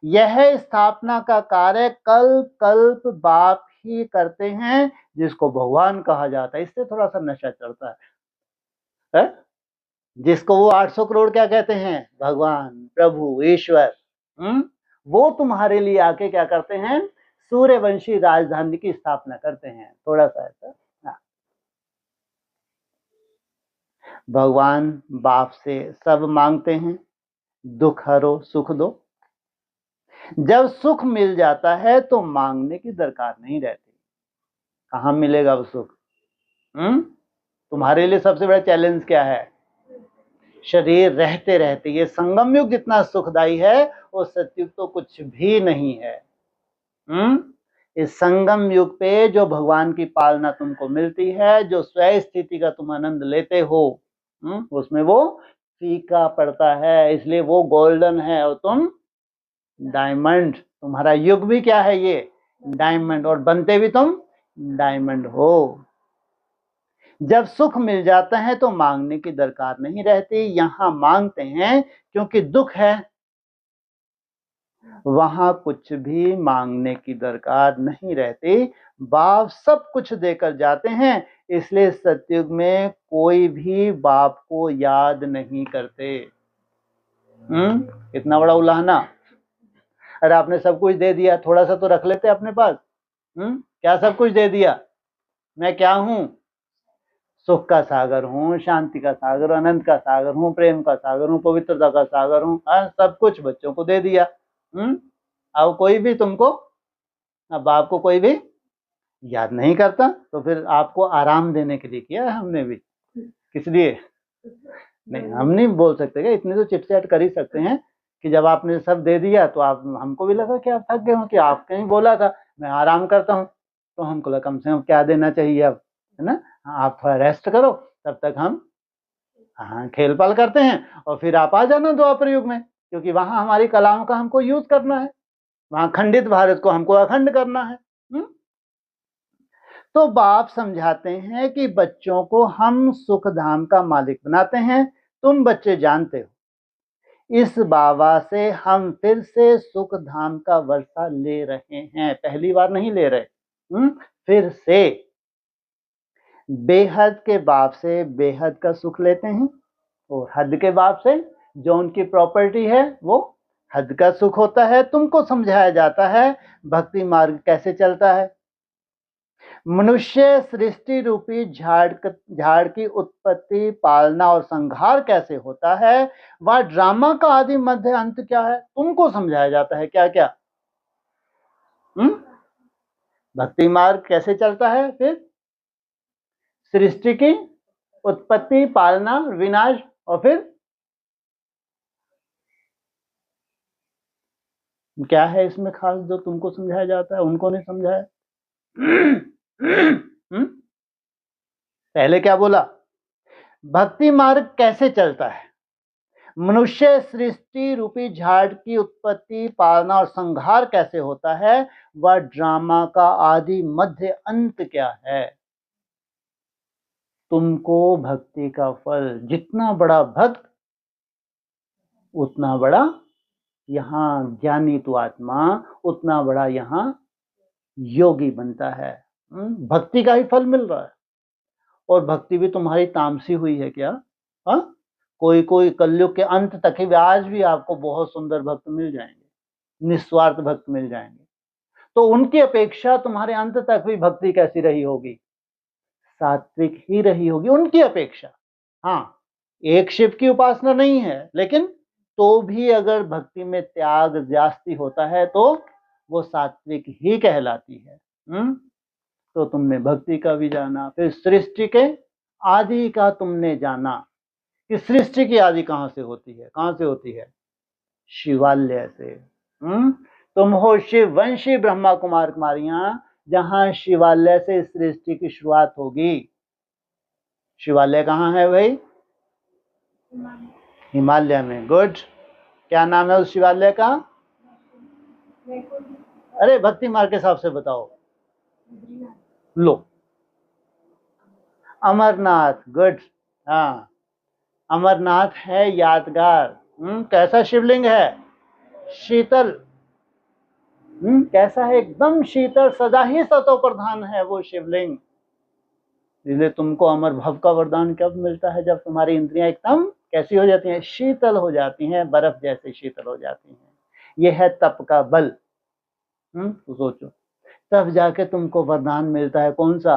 यह स्थापना का कार्य कल्प कल्प बाप ही करते हैं, जिसको भगवान कहा जाता है। इससे थोड़ा सा नशा चढ़ता है? जिसको वो 800 करोड़ क्या कहते हैं? भगवान, प्रभु, ईश्वर। वो तुम्हारे लिए आके क्या करते हैं? सूर्यवंशी राजधानी की स्थापना करते हैं। थोड़ा सा ऐसा। भगवान बाप से सब मांगते हैं, दुख हरो, सुख दो। जब सुख मिल जाता है तो मांगने की दरकार नहीं रहती। कहाँ मिलेगा वो सुख? तुम्हारे लिए सबसे बड़ा चैलेंज क्या है? शरीर रहते रहते। ये संगम युग जितना सुखदायी है वो सतयुग तो कुछ भी नहीं है। इस संगम युग पे जो भगवान की पालना तुमको मिलती है, जो स्वयं स्थिति का तुम आनंद लेते हो, उसमें वो फीका पड़ता है, इसलिए वो गोल्डन है और तुम डायमंड। तुम्हारा युग भी क्या है? ये डायमंड। और बनते भी तुम डायमंड हो। जब सुख मिल जाता है तो मांगने की दरकार नहीं रहती। यहाँ मांगते हैं क्योंकि दुख है, वहां कुछ भी मांगने की दरकार नहीं रहती। बाप सब कुछ देकर जाते हैं। इसलिए सतयुग में कोई भी बाप को याद नहीं करते। इतना बड़ा उलाहना। अरे आपने सब कुछ दे दिया, थोड़ा सा तो रख लेते अपने पास। क्या सब कुछ दे दिया? मैं क्या हूं? सुख का सागर हूँ, शांति का सागर, आनंद का सागर हूँ, प्रेम का सागर हूँ, पवित्रता का सागर हूँ। सब कुछ बच्चों को दे दिया। अब कोई भी तुमको, अब आपको कोई भी याद नहीं करता, तो फिर आपको आराम देने के लिए किया है हमने भी। किस लिए? नहीं, हम नहीं बोल सकते क्या, इतने तो चिट-चैट कर ही सकते हैं कि जब आपने सब दे दिया तो आप, हमको भी लगा कि आप थक गए हो, कि आपने ही बोला था मैं आराम करता हूँ, तो हमको लगा कम से कम क्या देना चाहिए अब, है ना, आप थोड़ा रेस्ट करो, तब तक हम खेल पाल करते हैं, और फिर आप आ जाना द्वापर युग में, क्योंकि वहां हमारी कलाओं का हमको यूज करना है, वहां खंडित भारत को हमको अखंड करना है। तो बाप समझाते हैं कि बच्चों को हम सुख धाम का मालिक बनाते हैं। तुम बच्चे जानते हो इस बाबा से हम फिर से सुख धाम का वर्षा ले रहे हैं, पहली बार नहीं ले रहे, फिर से बेहद के बाप से बेहद का सुख लेते हैं, और हद के बाप से जो उनकी प्रॉपर्टी है वो हद का सुख होता है। तुमको समझाया जाता है भक्ति मार्ग कैसे चलता है। मनुष्य सृष्टि रूपी झाड़ की उत्पत्ति, पालना और संहार कैसे होता है, वह ड्रामा का आदि मध्य अंत क्या है, तुमको समझाया जाता है। क्या क्या? भक्ति मार्ग कैसे चलता है, फिर सृष्टि की उत्पत्ति, पालना, विनाश, और फिर क्या है इसमें खास जो तुमको समझाया जाता है, उनको नहीं समझाया। पहले क्या बोला? भक्ति मार्ग कैसे चलता है, मनुष्य सृष्टि रूपी झाड़ की उत्पत्ति, पालना और संहार कैसे होता है, वह ड्रामा का आदि मध्य अंत क्या है। तुमको भक्ति का फल, जितना बड़ा भक्त उतना बड़ा यहाँ ज्ञानी तो आत्मा, उतना बड़ा यहाँ योगी बनता है। भक्ति का ही फल मिल रहा है। और भक्ति भी तुम्हारी तामसी हुई है क्या? कोई कोई कलयुग के अंत तक ही, आज भी आपको बहुत सुंदर भक्त मिल जाएंगे, निस्वार्थ भक्त मिल जाएंगे, तो उनकी अपेक्षा तुम्हारे अंत तक भी भक्ति कैसी रही होगी? सात्विक ही रही होगी उनकी अपेक्षा। हाँ, एक शिव की उपासना नहीं है, लेकिन तो भी अगर भक्ति में त्याग जास्ती होता है तो वो सात्विक ही कहलाती है। तो तुमने भक्ति का भी जाना, फिर सृष्टि के आदि का तुमने जाना कि सृष्टि की आदि कहां से होती है, कहां से होती है? शिवालय से। तुम हो शिव वंशी ब्रह्मा कुमार कुमारियां, जहां शिवालय से सृष्टि की शुरुआत होगी। शिवालय कहाँ है भाई? हिमालय में। गुड। क्या नाम है उस शिवालय का? अरे भक्ति मार्ग के हिसाब से बताओ। लो, अमरनाथ। गुड। हाँ, अमरनाथ है यादगार। कैसा शिवलिंग है? शीतल। कैसा है? एकदम शीतल, सदा ही सतो प्रधान है वो शिवलिंग। इसलिए तुमको अमर भव का वरदान कब मिलता है? जब तुम्हारी इंद्रियां एकदम कैसी हो जाती हैं? शीतल हो जाती हैं, बर्फ जैसे शीतल हो जाती हैं। यह है तप का बल। तो सोचो, तब जाके तुमको वरदान मिलता है। कौन सा?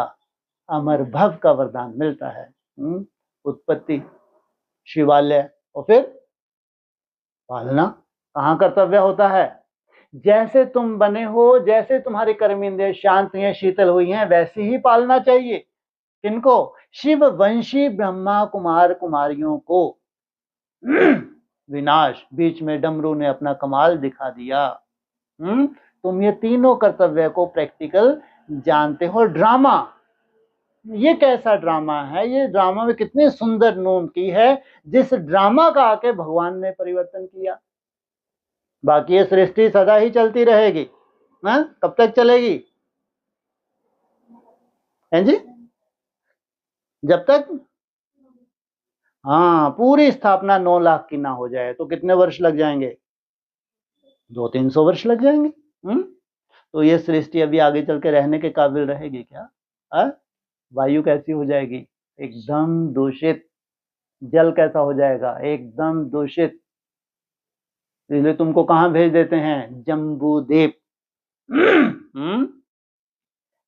अमर भव का वरदान मिलता है। उत्पत्ति, शिवालय, और फिर पालना। कहाँ कर्तव्य होता है? जैसे तुम बने हो, जैसे तुम्हारी कर्म इंद्रियां शांत हैं, शीतल हुई हैं, वैसे ही पालना चाहिए। किनको? शिव वंशी ब्रह्मा कुमार कुमारियों को। विनाश, बीच में डमरू ने अपना कमाल दिखा दिया। तुम ये तीनों कर्तव्य को प्रैक्टिकल जानते हो। ड्रामा, ये कैसा ड्रामा है? ये ड्रामा में कितनी सुंदर नून की है, जिस ड्रामा का आके भगवान ने परिवर्तन किया। बाकी ये सृष्टि सदा ही चलती रहेगी। कब तक चलेगी? हैं जी? जब तक पूरी स्थापना 9 लाख की ना हो जाए तो कितने वर्ष लग जाएंगे? 200-300 वर्ष लग जाएंगे। तो ये सृष्टि अभी आगे चल के रहने के काबिल रहेगी क्या? वायु कैसी हो जाएगी? एकदम दूषित। जल कैसा हो जाएगा? एकदम दूषित। इसलिए तुमको कहाँ भेज देते हैं? जम्बूद्वीप।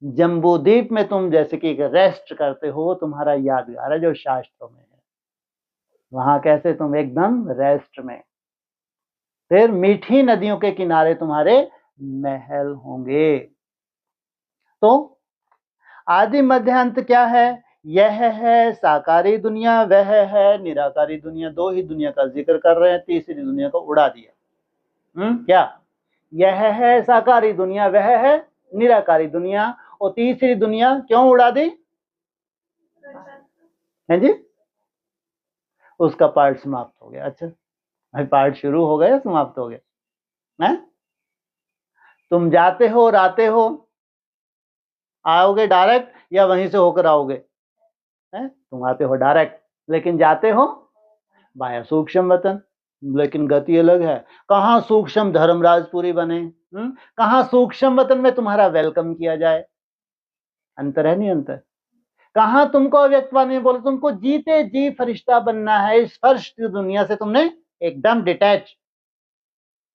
जम्बूद्वीप में तुम जैसे कि रेस्ट करते हो, तुम्हारा यादगार है जो शास्त्रों में है। वहां कैसे तुम एकदम रेस्ट में। फिर मीठी नदियों के किनारे तुम्हारे महल होंगे। तो आदि मध्य अंत क्या है? यह है साकारी दुनिया, वह है निराकारी दुनिया। दो ही दुनिया का जिक्र कर रहे हैं, तीसरी दुनिया को उड़ा दिया। क्या? यह है साकारी दुनिया, वह है निराकारी दुनिया, और तीसरी दुनिया क्यों उड़ा दी? है जी, उसका पार्ट समाप्त हो गया। अच्छा भाई, पार्ट शुरू हो गया समाप्त हो गया है? तुम जाते हो और आते हो, आओगे डायरेक्ट या वहीं से होकर आओगे? है, तुम आते हो डायरेक्ट, लेकिन जाते हो वाया सूक्ष्म वतन। लेकिन गति अलग है। कहाँ सूक्ष्म धर्मराजपुरी बने, कहाँ सूक्ष्म वतन में तुम्हारा वेलकम किया जाए। अंतर है नहीं अंतर? कहाँ तुमको अव्यक्तवाणी बोले, तुमको जीते जी फरिश्ता बनना है। इस फर्श की दुनिया से तुमने एकदम डिटैच,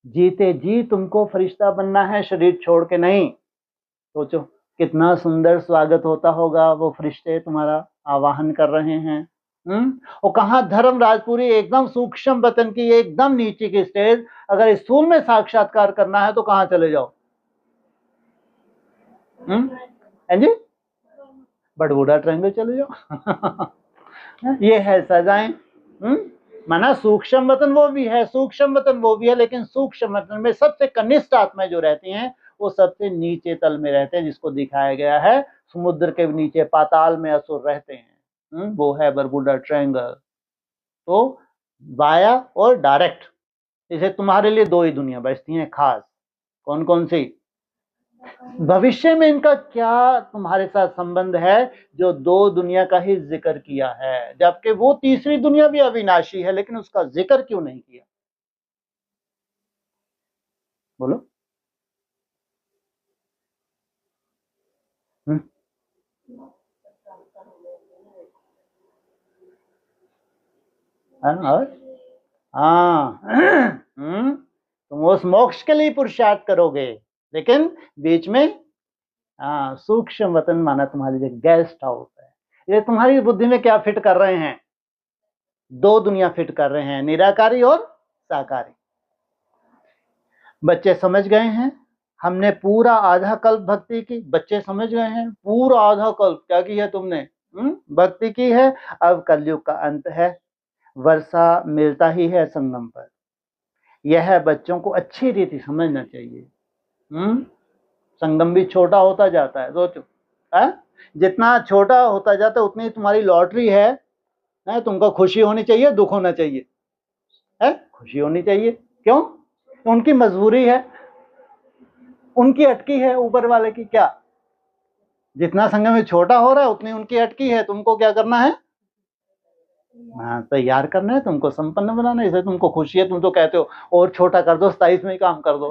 जीते जी तुमको फरिश्ता बनना है, शरीर छोड़ के नहीं। सोचो कितना सुंदर स्वागत होता होगा, वो फरिश्ते तुम्हारा आवाहन कर रहे हैं। और कहाँ धर्मराजपुरी, एकदम सूक्ष्म वतन की एकदम नीचे की स्टेज। अगर स्थूल में साक्षात्कार करना है तो कहाँ चले जाओ? है जी, बड़बूढ़ा ट्रायंगल चले जाओ। ये है सजाएं। माना सूक्ष्म वतन वो भी है, सूक्ष्म वतन वो भी है, लेकिन सूक्ष्म वतन में सबसे कनिष्ठ आत्माएं जो रहती हैं वो सबसे नीचे तल में रहते हैं, जिसको दिखाया गया है समुद्र के नीचे पाताल में असुर रहते हैं। वो है बरबुडा ट्रायंगल। तो वाया और डायरेक्ट, इसे तुम्हारे लिए दो ही दुनिया बचती हैं खास। कौन कौन सी? भविष्य में इनका क्या तुम्हारे साथ संबंध है? जो दो दुनिया का ही जिक्र किया है, जबकि वो तीसरी दुनिया भी अविनाशी है, लेकिन उसका जिक्र क्यों नहीं किया? बोलो। और हाँ, तुम उस मोक्ष के लिए पुरुषार्थ करोगे, लेकिन बीच में सूक्ष्म वतन माना तुम्हारे लिए गेस्ट हाउस है। ये तुम्हारी बुद्धि में क्या फिट कर रहे हैं? दो दुनिया फिट कर रहे हैं, निराकारी और साकारी। बच्चे समझ गए हैं? हमने पूरा आधा कल्प भक्ति की, बच्चे समझ गए हैं? पूरा आधा कल्प क्या की है तुमने? भक्ति की है। अब कलयुग का अंत है, वर्षा मिलता ही है संगम पर। यह बच्चों को अच्छी रीति समझना चाहिए। संगम भी छोटा होता जाता है, सोचो। जितना छोटा होता जाता है उतनी तुम्हारी लॉटरी है। तुमको खुशी होनी चाहिए, दुख होना चाहिए? खुशी होनी चाहिए। क्यों? उनकी मजबूरी है, उनकी अटकी है ऊपर वाले की। क्या? जितना संगम में छोटा हो रहा है उतनी उनकी अटकी है। तुमको क्या करना है? तैयार करना है, तुमको संपन्न बनाना है। इसे तुमको खुशी है, तुम तो कहते हो और छोटा कर दो, 27 में ही काम कर दो,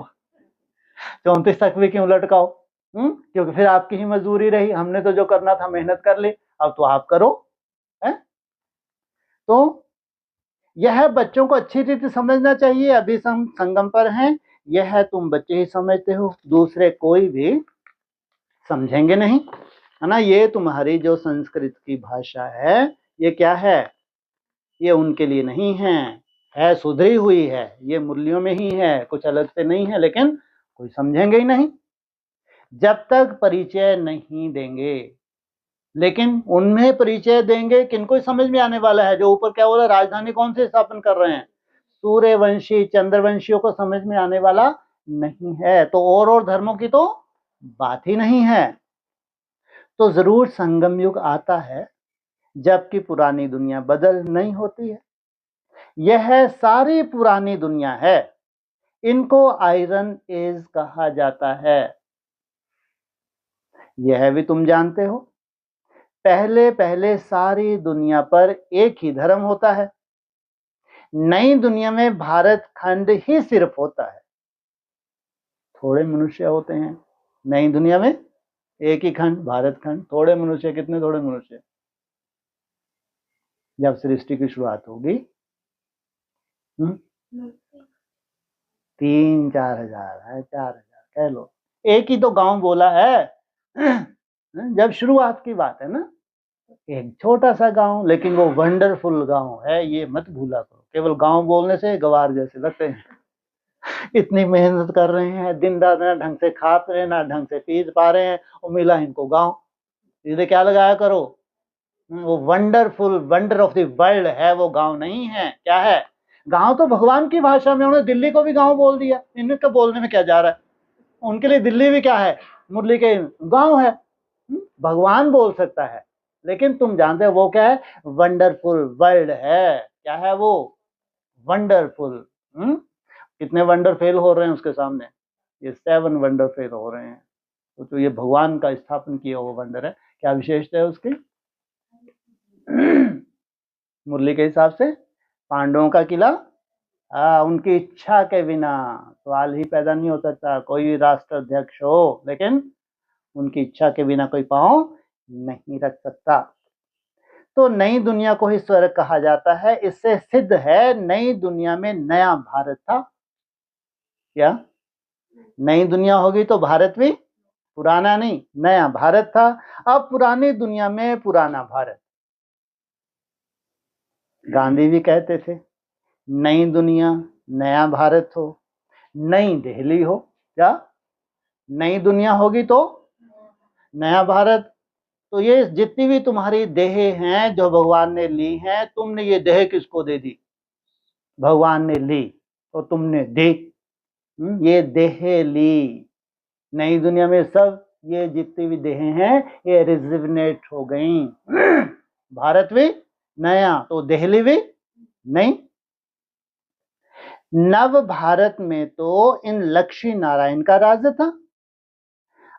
34 तक भी क्यों लटकाओ? क्योंकि फिर आपकी ही मजबूरी रही। हमने तो जो करना था मेहनत कर ली, अब तो आप करो। है? तो यह बच्चों को अच्छी रीति समझना चाहिए। अभी संगम पर हैं, यह तुम बच्चे ही समझते हो, दूसरे कोई भी समझेंगे नहीं, है ना? ये तुम्हारी जो संस्कृत की भाषा है, ये क्या है? ये उनके लिए नहीं है सुधरी हुई है, ये मूल्यों में ही है, कुछ अलग से नहीं है, लेकिन कोई समझेंगे ही नहीं जब तक परिचय नहीं देंगे। लेकिन उनमें परिचय देंगे किनको समझ में आने वाला है? जो ऊपर क्या बोला, राजधानी कौन से स्थापन कर रहे हैं? सूर्यवंशी चंद्रवंशियों को समझ में आने वाला नहीं है, तो और धर्मों की तो बात ही नहीं है। तो जरूर संगम युग आता है, जबकि पुरानी दुनिया बदल नहीं होती है। यह सारी पुरानी दुनिया है, इनको आयरन एज कहा जाता है। यह भी तुम जानते हो। पहले पहले सारी दुनिया पर एक ही धर्म होता है। नई दुनिया में भारत खंड ही सिर्फ होता है, थोड़े मनुष्य होते हैं। नई दुनिया में एक ही खंड, भारत खंड। थोड़े मनुष्य, कितने थोड़े मनुष्य? जब सृष्टि की शुरुआत होगी 3-4 हजार है, 4,000 कह लो, एक ही तो गांव बोला है। जब शुरुआत की बात है ना, एक छोटा सा गांव, लेकिन वो वंडरफुल गांव है, ये मत भूला करो। केवल गांव बोलने से गवार जैसे लगते हैं। इतनी मेहनत कर रहे हैं दिन रात, ना ढंग से खा रहे, ना ढंग से पी पा रहे हैं, और मिला इनको गांव। इसे क्या लगाया करो, वो wonderful, wonder of the world है, वो गांव नहीं है। क्या है? गांव तो भगवान की भाषा में, उन्होंने दिल्ली को भी गांव बोल दिया। इनके बोलने में क्या जा रहा है? उनके लिए दिल्ली भी क्या है? मुरली के गांव है। भगवान बोल सकता है, लेकिन तुम जानते हो वो क्या है? वंडरफुल वर्ल्ड है। क्या है वो? वंडरफुल। कितने वंडर फेल हो रहे हैं उसके सामने? ये 7 वंडर फेल हो रहे हैं। तो ये भगवान का स्थापन किया हुआ वंडर है। क्या विशेषता है उसकी? मुरली के हिसाब से पांडवों का किला, उनकी इच्छा के बिना सवाल ही पैदा नहीं हो सकता। कोई भी राष्ट्राध्यक्ष हो, लेकिन उनकी इच्छा के बिना कोई पांव नहीं रख सकता। तो नई दुनिया को ही स्वर्ग कहा जाता है। इससे सिद्ध है नई दुनिया में नया भारत था। क्या नई दुनिया होगी तो भारत भी पुराना नहीं, नया भारत था। अब पुरानी दुनिया में पुराना भारत। गांधी भी कहते थे नई दुनिया नया भारत हो, नई दिल्ली हो। क्या नई दुनिया होगी तो नया भारत। तो ये जितनी भी तुम्हारी देह हैं जो भगवान ने ली हैं, तुमने ये देह किसको दे दी? भगवान ने ली तो तुमने दी। ये देह ली। नई दुनिया में सब ये जितनी भी देह हैं ये रिजिवनेट हो गई। भारत भी नया तो दिल्ली भी नहीं। नव भारत में तो इन लक्ष्मी नारायण का राज था।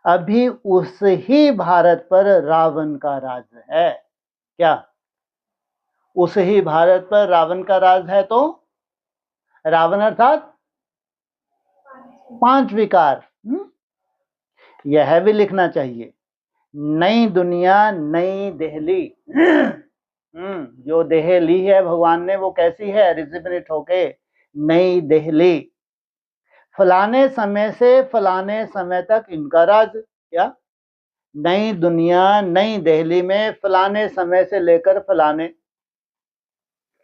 अभी उस ही भारत पर रावण का राज है। क्या उस ही भारत पर रावण का राज है? तो रावण अर्थात 5 विकार। यह भी लिखना चाहिए, नई दुनिया नई दिल्ली। जो देह ली है भगवान ने वो कैसी है? रिजिवनेट होके नई दिल्ली। फलाने समय से फलाने समय तक इनका राज। क्या नई दुनिया नई दिल्ली में फलाने समय से लेकर फलाने,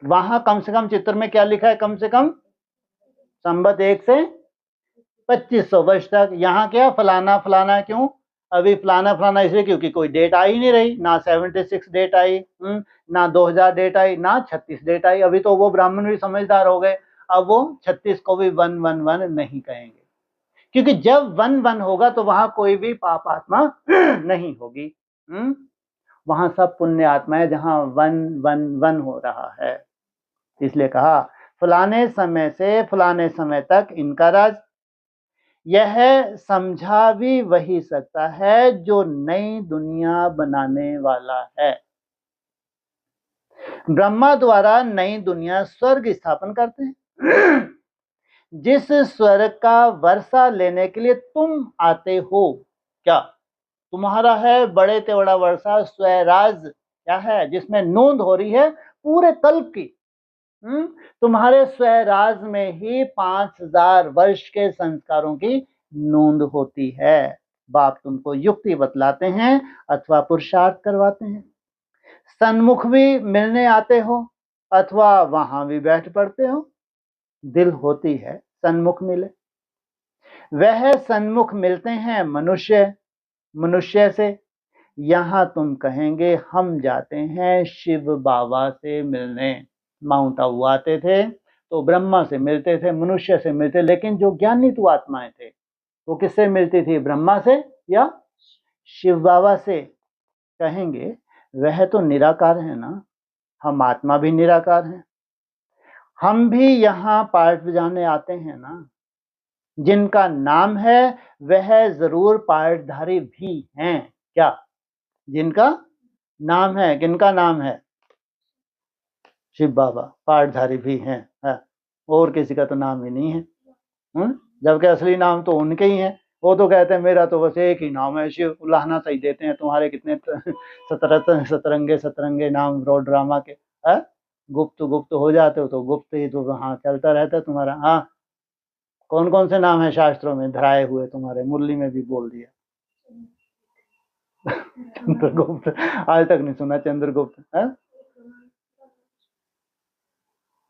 वहां कम से कम चित्र में क्या लिखा है? कम से कम संवत 1 से 2500 वर्ष तक। यहाँ क्या फलाना फलाना? क्यों अभी फलाना फलाना? इसलिए क्योंकि कोई डेट आ ही नहीं रही। ना 76 डेट आई, ना 2000 डेट आई, ना 36 डेट आई। अभी तो वो ब्राह्मण भी समझदार हो गए, अब वो 36 को भी 111 नहीं कहेंगे, क्योंकि जब 1-1 होगा तो वहां कोई भी पाप आत्मा नहीं होगी। वहां सब पुण्य आत्मा है जहां 1-1-1 हो रहा है। इसलिए कहा फलाने समय से फलाने समय तक इनका राज। यह समझा भी वही सकता है जो नई दुनिया बनाने वाला है। ब्रह्मा द्वारा नई दुनिया स्वर्ग स्थापन करते हैं। जिस स्वर्ग का वर्षा लेने के लिए तुम आते हो, क्या तुम्हारा है बड़े तेवड़ा वर्षा स्वराज? क्या है जिसमें नोंद हो रही है पूरे कल्प की? तुम्हारे स्वराज में ही 5000 वर्ष के संस्कारों की नोंद होती है। बाप तुमको युक्ति बतलाते हैं अथवा पुरुषार्थ करवाते हैं। सन्मुख भी मिलने आते हो अथवा वहां भी बैठ पड़ते हो। दिल होती है सन्मुख मिले। वह सन्मुख मिलते हैं मनुष्य मनुष्य से। यहाँ तुम कहेंगे हम जाते हैं शिव बाबा से मिलने। माउंट आबू आते थे तो ब्रह्मा से मिलते थे, मनुष्य से मिलते, लेकिन जो ज्ञानी तु आत्माएं थे वो किससे मिलती थी? ब्रह्मा से या शिव बाबा से। कहेंगे वह तो निराकार है ना, हम आत्मा भी निराकार हैं। हम भी यहाँ पाठ बजाने आते हैं ना। जिनका नाम है वह जरूर पाठधारी भी हैं। क्या जिनका नाम है? किनका नाम है? शिव बाबा पाठधारी भी हैं, है। और किसी का तो नाम ही नहीं है। जबकि असली नाम तो उनके ही है। वो तो कहते हैं मेरा तो बस एक ही नाम है शिव, उलाहना सही देते हैं तुम्हारे कितने सतरंगे सतरंगे नाम रो ड्रामा के। है गुप्त गुप्त हो जाते हो तो गुप्त ही तो हाँ चलता रहता है तुम्हारा। हाँ कौन कौन से नाम है शास्त्रों में धराए हुए तुम्हारे, मुरली में भी बोल दिया। चंद्रगुप्त आज तक नहीं सुना चंद्रगुप्त है।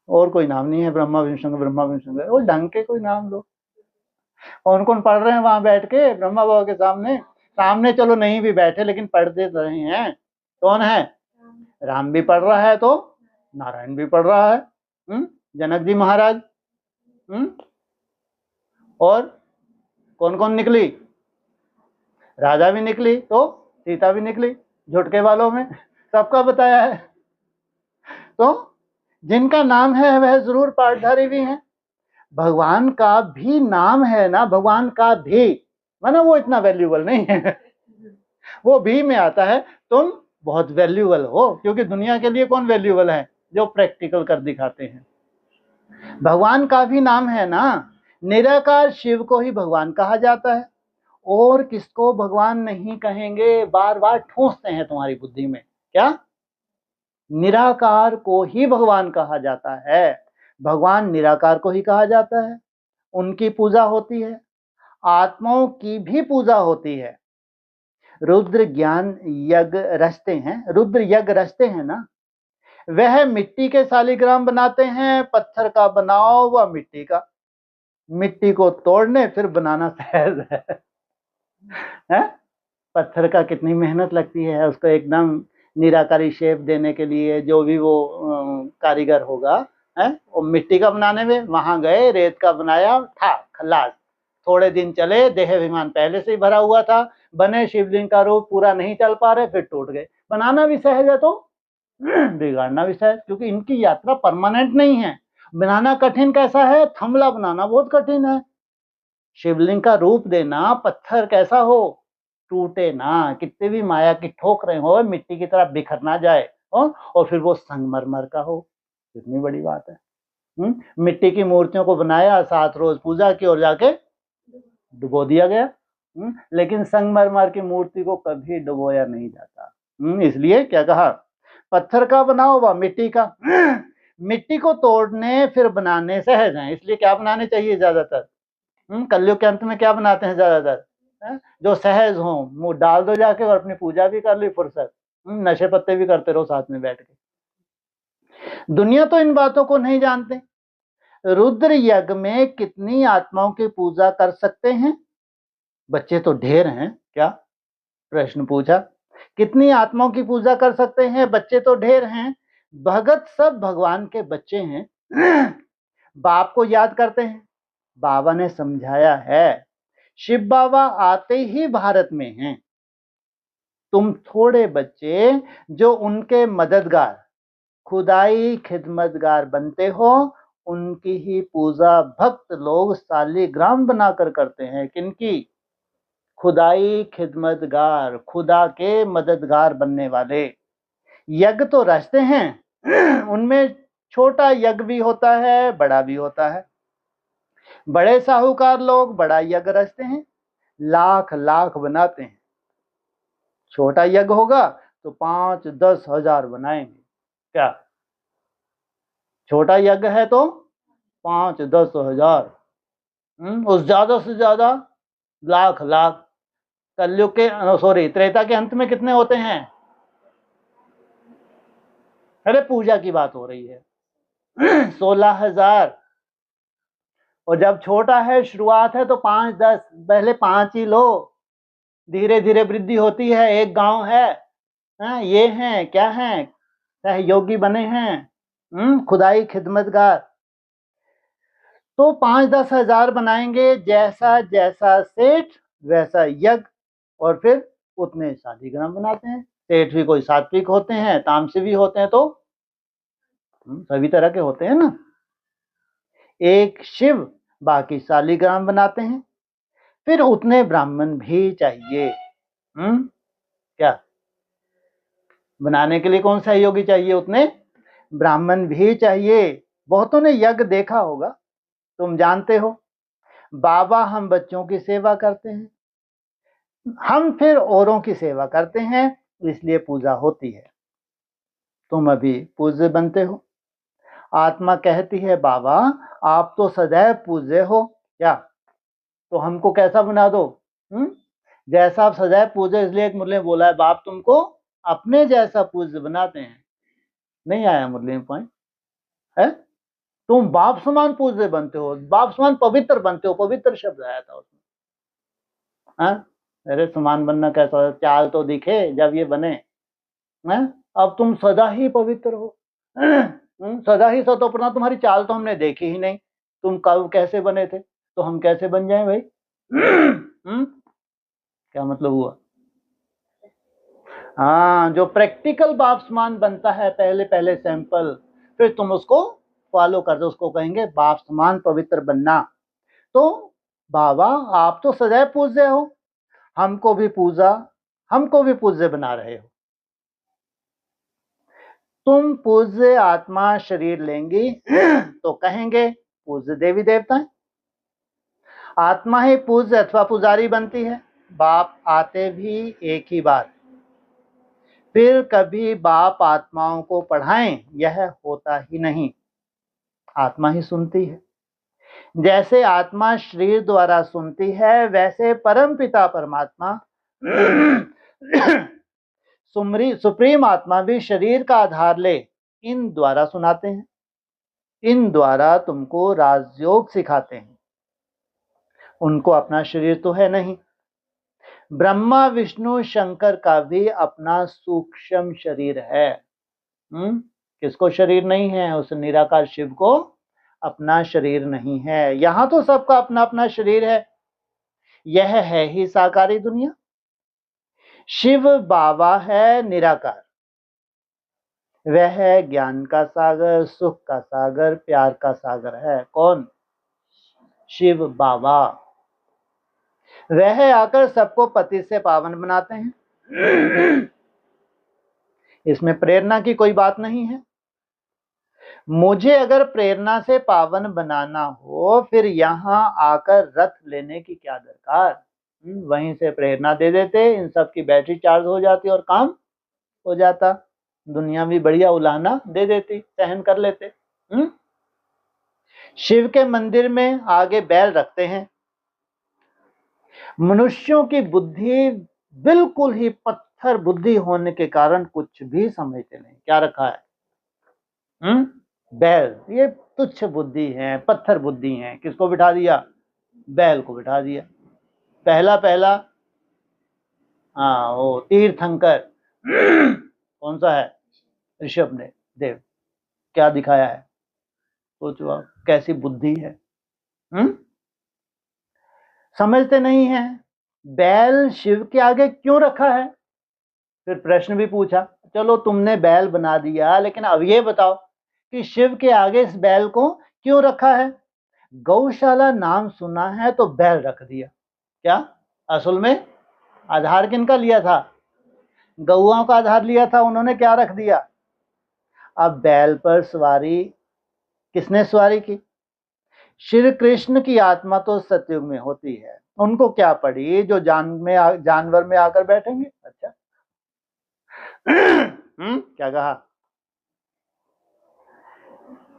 और कोई नाम नहीं है ब्रह्मा विष्णु वो ढंग के कोई नाम लो। कौन कौन पढ़ रहे हैं वहां बैठ के ब्रह्मा बाबा के सामने, सामने चलो नहीं भी बैठे लेकिन पढ़ दे रहे हैं। कौन है? राम भी पढ़ रहा है तो नारायण भी पढ़ रहा है, जनक जी महाराज, और कौन कौन निकली? राजा भी निकली तो सीता भी निकली झुटके वालों में, सबका बताया है। तो जिनका नाम है वह जरूर पाठधारी भी हैं। भगवान का भी नाम है ना, भगवान का भी माना वो इतना वैल्यूबल नहीं है वो भी में आता है तुम बहुत वैल्यूबल हो, क्योंकि दुनिया के लिए कौन वैल्यूबल है? जो प्रैक्टिकल कर दिखाते हैं। भगवान का भी नाम है ना, निराकार शिव को ही भगवान कहा जाता है, और किसको भगवान नहीं कहेंगे? बार बार ठूंसते हैं तुम्हारी बुद्धि में। क्या? निराकार को ही भगवान कहा जाता है, भगवान निराकार को ही कहा जाता है, उनकी पूजा होती है, आत्माओं की भी पूजा होती है। रुद्र ज्ञान यज्ञ रचते हैं, रुद्र यज्ञ रचते हैं ना, वह मिट्टी के शालिग्राम बनाते हैं, पत्थर का बनाओ व मिट्टी का, मिट्टी को तोड़ने फिर बनाना सहज है? पत्थर का कितनी मेहनत लगती है उसको एकदम निराकारी शेप देने के लिए, जो भी वो कारीगर होगा है, वो मिट्टी का बनाने में वहां गए, रेत का बनाया था खलास, थोड़े दिन चले, देहाभिमान पहले से ही भरा हुआ था, बने शिवलिंग का रूप, पूरा नहीं चल पा रहे फिर टूट गए। बनाना भी सहज है तो बिगाड़ना भी सहज, क्योंकि इनकी यात्रा परमानेंट नहीं है। बनाना कठिन कैसा है? थमला बनाना बहुत कठिन है। शिवलिंग का रूप देना, पत्थर कैसा हो, टूटे ना, कितने भी माया की ठोकरें हो, मिट्टी की तरह बिखर ना जाए, और फिर वो संगमरमर का हो, कितनी बड़ी बात है। मिट्टी की मूर्तियों को बनाया, 7 रोज पूजा की और जाके डुबो दिया गया। लेकिन संगमरमर की मूर्ति को कभी डुबोया नहीं जाता। इसलिए क्या कहा? पत्थर का बनाओ व मिट्टी का। मिट्टी को तोड़ने फिर बनाने सहज हैं, इसलिए क्या बनाने चाहिए ज्यादातर? कलयुग के अंत में क्या बनाते हैं ज्यादातर? जो सहज हो, मुंह डाल दो जाके और अपनी पूजा भी कर ली फुर्सत, नशे पत्ते भी करते रहो साथ में बैठ के। दुनिया तो इन बातों को नहीं जानते। रुद्र यज्ञ में कितनी आत्माओं की पूजा कर सकते हैं? बच्चे तो ढेर हैं। क्या प्रश्न पूछा? कितनी आत्माओं की पूजा कर सकते हैं? बच्चे तो ढेर हैं। भगत सब भगवान के बच्चे हैं, बाप को याद करते हैं। बाबा ने समझाया है, शिव बाबा आते ही भारत में हैं। तुम थोड़े बच्चे जो उनके मददगार, खुदाई खिदमतगार बनते हो, उनकी ही पूजा भक्त लोग शालिग्राम बनाकर करते हैं। किनकी? खुदाई खिदमतगार, खुदा के मददगार बनने वाले। यज्ञ तो रचते हैं, उनमें छोटा यज्ञ भी होता है, बड़ा भी होता है। बड़े साहूकार लोग बड़ा यज्ञ रचते हैं, लाख लाख बनाते हैं। छोटा यज्ञ होगा तो 5-10 हजार बनाएंगे। क्या? छोटा यज्ञ है तो 5-10 हजार, उस ज्यादा से ज्यादा लाख लाख। कलयुग के सॉरी त्रेता के अंत में कितने होते हैं? अरे पूजा की बात हो रही है 16,000। और जब छोटा है, शुरुआत है तो 5-10, पहले 5 ही लो, धीरे धीरे वृद्धि होती है। एक गांव है, ये हैं क्या हैं, सहयोगी बने हैं, खुदाई खिदमतगार, तो 5-10 हजार बनाएंगे। जैसा जैसा सेठ वैसा यज्ञ, और फिर उतने शालिग्राम बनाते हैं। सेठ भी कोई सात्विक होते हैं, तामसी भी होते हैं, तो सभी तरह के होते हैं ना। एक शिव, बाकी शालिग्राम बनाते हैं। फिर उतने ब्राह्मण भी चाहिए। क्या बनाने के लिए कौन सहयोगी चाहिए? उतने ब्राह्मण भी चाहिए। बहुतों ने यज्ञ देखा होगा, तुम जानते हो। बाबा हम बच्चों की सेवा करते हैं, हम फिर औरों की सेवा करते हैं, इसलिए पूजा होती है। तुम अभी पूज्य बनते हो। आत्मा कहती है बाबा आप तो सदैव पूज्य हो, क्या तो हमको कैसा बना दो? जैसा आप सदैव पूज्य, इसलिए एक मुरली में बोला है बाप तुमको अपने जैसा पूज्य बनाते हैं। नहीं आया मुरली में पॉइंट है? तुम बाप समान पूज्य बनते हो, बाप समान पवित्र बनते हो, पवित्र शब्द आया था उसमें। अरे समान बनना कैसा, चाल तो दिखे जब ये बने। अब तुम सदा ही पवित्र हो, सदा ही सतोपना, तुम्हारी चाल तो हमने देखी ही नहीं, तुम कब कैसे बने थे, तो हम कैसे बन जाएं भाई? क्या मतलब हुआ? हाँ, जो प्रैक्टिकल बाप समान बनता है पहले पहले सैंपल, फिर तुम उसको फॉलो कर दो, उसको कहेंगे बाप समान पवित्र बनना। तो बाबा आप तो सदैव पूज्य हो, हमको भी पूज्य बना रहे हो। तुम पूज्य आत्मा शरीर लेंगी तो कहेंगे पूज्य देवी देवता है। आत्मा ही पूज्य अथवा पुजारी बनती है। बाप आते भी एक ही बार, फिर कभी बाप आत्माओं को पढ़ाएं यह होता ही नहीं, आत्मा ही सुनती है। जैसे आत्मा शरीर द्वारा सुनती है, वैसे परम पिता परमात्मा सुप्रीम आत्मा भी शरीर का आधार ले इन द्वारा सुनाते हैं, इन द्वारा तुमको राजयोग सिखाते हैं। उनको अपना शरीर तो है नहीं। ब्रह्मा विष्णु शंकर का भी अपना सूक्ष्म शरीर है। किसको शरीर नहीं है? उस निराकार शिव को अपना शरीर नहीं है। यहां तो सबका अपना अपना शरीर है। यह है ही साकारी दुनिया। शिव बाबा है निराकार, वह है ज्ञान का सागर, सुख का सागर, प्यार का सागर है। कौन? शिव बाबा। वह आकर सबको पति से पावन बनाते हैं। इसमें प्रेरणा की कोई बात नहीं है। मुझे अगर प्रेरणा से पावन बनाना हो, फिर यहाँ आकर रथ लेने की क्या दरकार? वहीं से प्रेरणा दे देते, इन सब की बैटरी चार्ज हो जाती और काम हो जाता, दुनिया भी बढ़िया उलाहना दे देती, सहन कर लेते। शिव के मंदिर में आगे बैल रखते हैं। मनुष्यों की बुद्धि बिल्कुल ही पत्थर बुद्धि होने के कारण कुछ भी समझते नहीं। क्या रखा है? बैल। ये तुच्छ बुद्धि है, पत्थर बुद्धि है। किसको बिठा दिया? बैल को बिठा दिया। पहला वो तीर्थंकर कौन सा है? ऋषभ ने देव। क्या दिखाया है? सोचो आप, कैसी बुद्धि है। समझते नहीं है। बैल शिव के आगे क्यों रखा है? फिर प्रश्न भी पूछा, चलो तुमने बैल बना दिया, लेकिन अब ये बताओ कि शिव के आगे इस बैल को क्यों रखा है? गौशाला नाम सुना है तो बैल रख दिया। क्या असल में आधार किनका लिया था? गौओं का आधार लिया था, उन्होंने क्या रख दिया? अब बैल पर सवारी किसने सवारी की? श्री कृष्ण की आत्मा तो सतयुग में होती है, उनको क्या पड़ी जो जानवर में आकर बैठेंगे? अच्छा क्या कहा?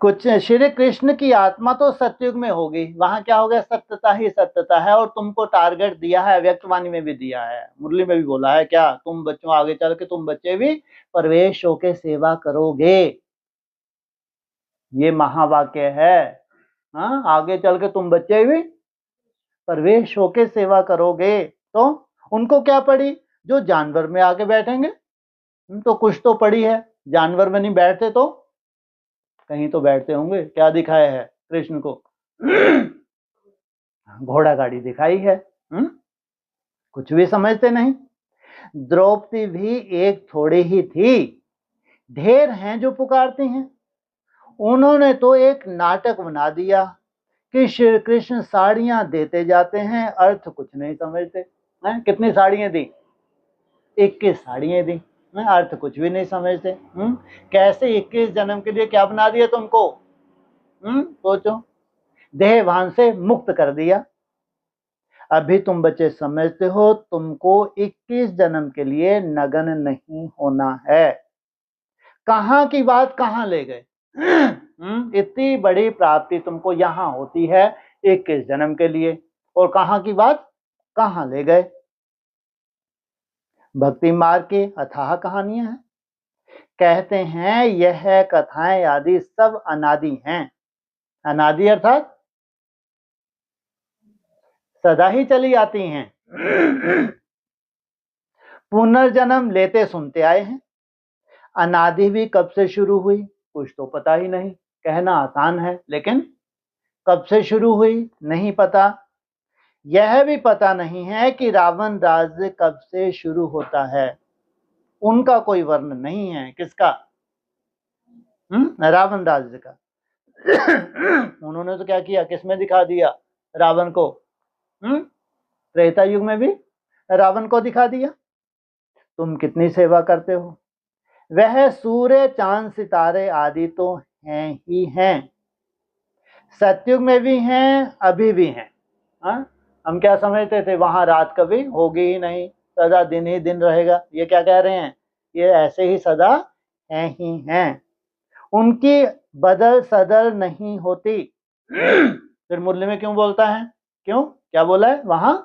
कुछ श्री कृष्ण की आत्मा तो सतयुग में होगी, वहां क्या हो गया? सत्यता ही सत्यता है। और तुमको टारगेट दिया है, व्यक्तवाणी में भी दिया है, मुरली में भी बोला है। क्या? तुम बच्चों आगे चल के तुम बच्चे भी प्रवेश होके सेवा करोगे, ये महावाक्य है। हाँ, आगे चल के तुम बच्चे भी प्रवेश होके सेवा करोगे। तो उनको क्या पड़ी? जो जानवर में आके बैठेंगे। तो कुछ तो पड़ी है। जानवर में नहीं बैठते तो कहीं तो बैठते होंगे। क्या दिखाया है कृष्ण को? घोड़ा गाड़ी दिखाई है। कुछ भी समझते नहीं। द्रौपदी भी एक थोड़ी ही थी, ढेर हैं जो पुकारती हैं। उन्होंने तो एक नाटक बना दिया कि श्री कृष्ण साड़ियां देते जाते हैं, अर्थ कुछ नहीं समझते हैं। कितनी साड़ियां दी? 21 साड़ियां दी, अर्थ कुछ भी नहीं समझते। कैसे 21 जन्म के लिए क्या बना दिया तुमको? सोचो, देहभान से मुक्त कर दिया। अभी तुम बच्चे समझते हो तुमको 21 जन्म के लिए नगन नहीं होना है। कहाँ की बात कहाँ ले गए? इतनी बड़ी प्राप्ति तुमको यहाँ होती है 21 जन्म के लिए, और कहाँ की बात कहाँ ले गए? भक्ति मार्ग की अथाह कहानियां हैं। कहते हैं यह कथाएं आदि सब अनादि हैं। अनादि अर्थात सदा ही चली आती हैं। पुनर्जन्म लेते सुनते आए हैं। अनादि भी कब से शुरू हुई कुछ तो पता ही नहीं। कहना आसान है लेकिन कब से शुरू हुई नहीं पता। यह भी पता नहीं है कि रावण राज्य कब से शुरू होता है। उनका कोई वर्ण नहीं है। किसका? रावण राज्य का। उन्होंने तो क्या किया, किसमें दिखा दिया रावण को? त्रेता युग में भी रावण को दिखा दिया। तुम कितनी सेवा करते हो। वह सूर्य चांद सितारे आदि तो हैं ही हैं। सतयुग में भी हैं, अभी भी हैं। हम क्या समझते थे वहां रात कभी होगी ही नहीं, सदा दिन ही दिन रहेगा। ये क्या कह रहे हैं? ये ऐसे ही सदा हैं ही हैं। उनकी बदल सदल नहीं होती। फिर मुरली में क्यों बोलता है? क्यों, क्या बोला है वहां?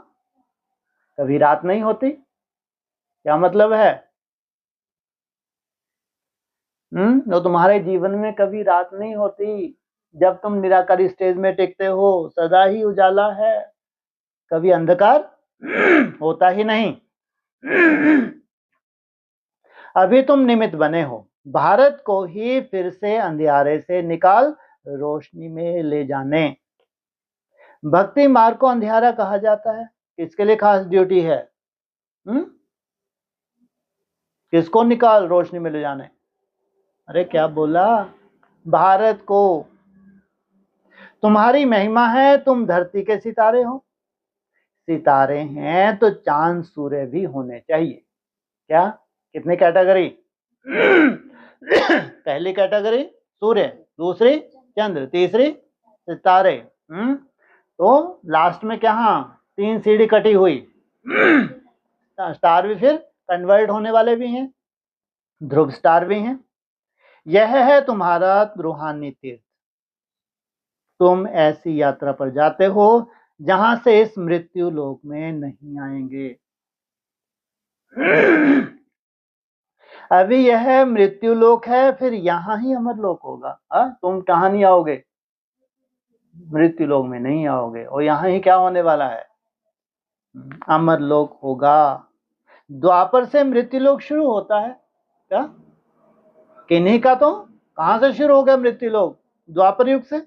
कभी रात नहीं होती। क्या मतलब है? तो तुम्हारे जीवन में कभी रात नहीं होती। जब तुम निराकारी स्टेज में टिकते हो सदा ही उजाला है, कभी अंधकार होता ही नहीं। अभी तुम निमित्त बने हो भारत को ही फिर से अंधियारे से निकाल रोशनी में ले जाने। भक्ति मार्ग को अंधियारा कहा जाता है। किसके लिए खास ड्यूटी है? किसको निकाल रोशनी में ले जाने? अरे क्या बोला? भारत को। तुम्हारी महिमा है तुम धरती के सितारे हो। सितारे हैं तो चांद सूर्य भी होने चाहिए। क्या? कितनी कैटेगरी? पहली कैटेगरी सूर्य, दूसरी चंद्र, तीसरी सितारे। तो लास्ट में क्या? 3 सीढ़ी कटी हुई। स्टार भी फिर कन्वर्ट होने वाले भी हैं, ध्रुव स्टार भी हैं। यह है तुम्हारा रूहानी तीर्थ। तुम ऐसी यात्रा पर जाते हो जहां से इस मृत्यु लोक में नहीं आएंगे। अभी यह मृत्यु लोक है, फिर यहां ही अमर लोक होगा। तुम कहां नहीं आओगे? मृत्यु लोक में नहीं आओगे, और यहां ही क्या होने वाला है? अमर लोक होगा। द्वापर से मृत्यु लोक शुरू होता है। क्या? किन्हीं का तो कहां से शुरू हो गया मृत्यु लोक? द्वापर युग से।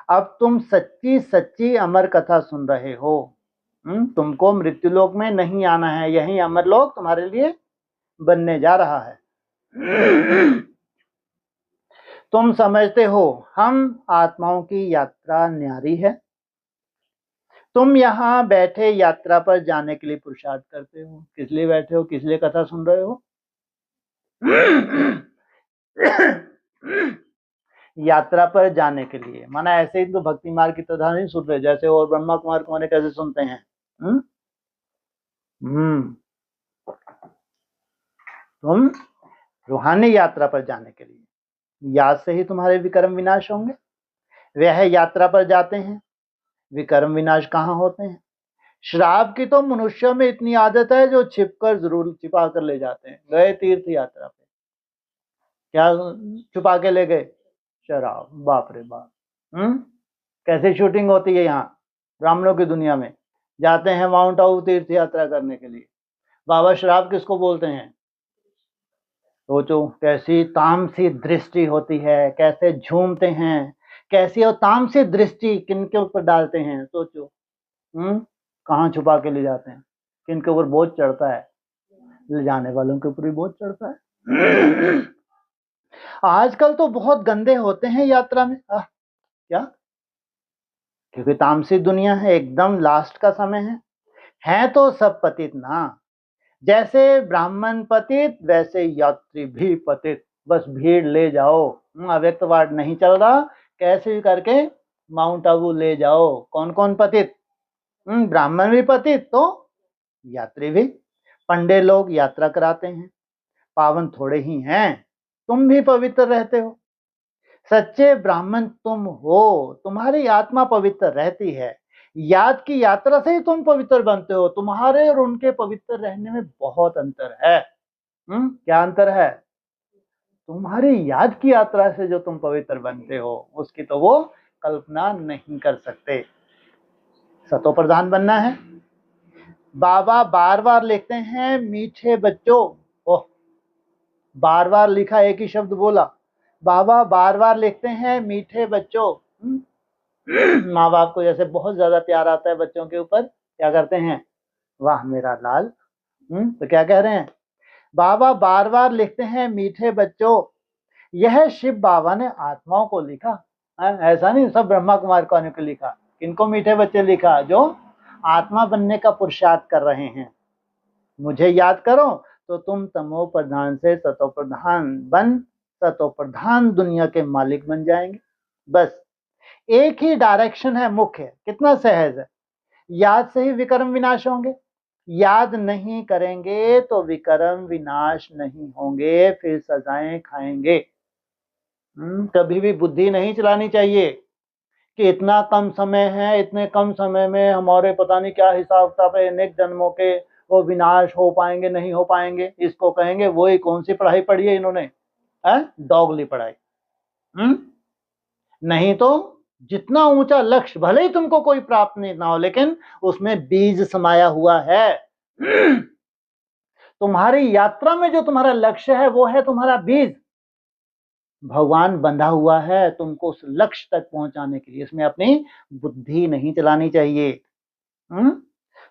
अब तुम सच्ची सच्ची अमर कथा सुन रहे हो। तुमको मृत्यु लोक में नहीं आना है, यही अमर लोक तुम्हारे लिए बनने जा रहा है। तुम समझते हो हम आत्माओं की यात्रा न्यारी है। तुम यहाँ बैठे यात्रा पर जाने के लिए पुरुषार्थ करते हो। किस लिए बैठे हो? किस लिए कथा सुन रहे हो? यात्रा पर जाने के लिए। माना ऐसे ही तो भक्ति मार्ग की कथा नहीं सुन रहे, जैसे और ब्रह्मा कुमार कुमार कैसे सुनते हैं। तुम रूहानी यात्रा पर जाने के लिए, याद से ही तुम्हारे विकर्म विनाश होंगे। वह यात्रा पर जाते हैं, विकर्म विनाश कहाँ होते हैं? श्राप की तो मनुष्यों में इतनी आदत है जो छिपकर जरूर छिपा कर ले जाते हैं। गए तीर्थ यात्रा पे, क्या छुपा के ले गए? शराब। बाप रे बाप। कैसे शूटिंग होती है यहाँ ब्राह्मणों की दुनिया में। जाते हैं माउंट आबू तीर्थ यात्रा करने के लिए। बाबा शराब किसको बोलते हैं? सोचो कैसी तामसी दृष्टि होती है, कैसे झूमते हैं, कैसी और तामसी दृष्टि किनके ऊपर डालते हैं। सोचो कहाँ छुपा के ले जाते हैं, किनके ऊपर बोझ चढ़ता है? ले जाने वालों के ऊपर भी बोझ चढ़ता है। आजकल तो बहुत गंदे होते हैं यात्रा में। क्या? क्योंकि तामसी दुनिया है, एकदम लास्ट का समय है तो सब पतित ना। जैसे ब्राह्मण पतित वैसे यात्री भी पतित। बस भीड़ ले जाओ। अव्यक्तवाद नहीं चल रहा, कैसे भी करके माउंट आबू ले जाओ। कौन कौन पतित? ब्राह्मण भी पतित तो यात्री भी। पंडे लोग यात्रा कराते हैं, पावन थोड़े ही हैं, तुम भी पवित्र रहते हो। सच्चे ब्राह्मण तुम हो, तुम्हारी आत्मा पवित्र रहती है। याद की यात्रा से ही तुम पवित्र बनते हो। तुम्हारे और उनके पवित्र रहने में बहुत अंतर है। क्या अंतर है? तुम्हारी याद की यात्रा से जो तुम पवित्र बनते हो उसकी तो वो कल्पना नहीं कर सकते। सतो प्रधान बनना है। बाबा बार बार लिखते हैं मीठे बच्चों। ओह, बार बार लिखा, एक ही शब्द बोला। बाबा बार बार लिखते हैं मीठे बच्चों। माँ बाप को जैसे बहुत ज्यादा प्यार आता है बच्चों के ऊपर, क्या करते हैं? वाह मेरा लाल। तो क्या कह रहे हैं? बाबा बार बार लिखते हैं मीठे बच्चों, यह शिव बाबा ने आत्माओं को लिखा। ऐसा नहीं सब ब्रह्मा कुमार को लिखा। किनको मीठे बच्चे लिखा? जो आत्मा बनने का पुरुषार्थ कर रहे हैं। मुझे याद करो तो तुम तमो प्रधान से सतो प्रधान बन सतो प्रधान दुनिया के मालिक बन जाएंगे। बस एक ही डायरेक्शन है मुख्य। कितना सहज है। याद से ही विक्रम विनाश होंगे। याद नहीं करेंगे तो विक्रम विनाश नहीं होंगे, फिर सजाएं खाएंगे। कभी भी बुद्धि नहीं चलानी चाहिए कि इतना कम समय है, इतने कम समय में हमारे पता नहीं क्या हिसाब किताब है, अनेक जन्मों के वो विनाश हो पाएंगे नहीं हो पाएंगे। इसको कहेंगे वही कौन सी पढ़ाई पढ़ी है इन्होंने, डॉगली पढ़ाई। नहीं तो जितना ऊंचा लक्ष्य भले ही तुमको कोई प्राप्त नहीं ना हो, लेकिन उसमें बीज समाया हुआ है। तुम्हारी यात्रा में जो तुम्हारा लक्ष्य है वो है तुम्हारा बीज। भगवान बंधा हुआ है तुमको उस लक्ष्य तक पहुंचाने के लिए। इसमें अपनी बुद्धि नहीं चलानी चाहिए।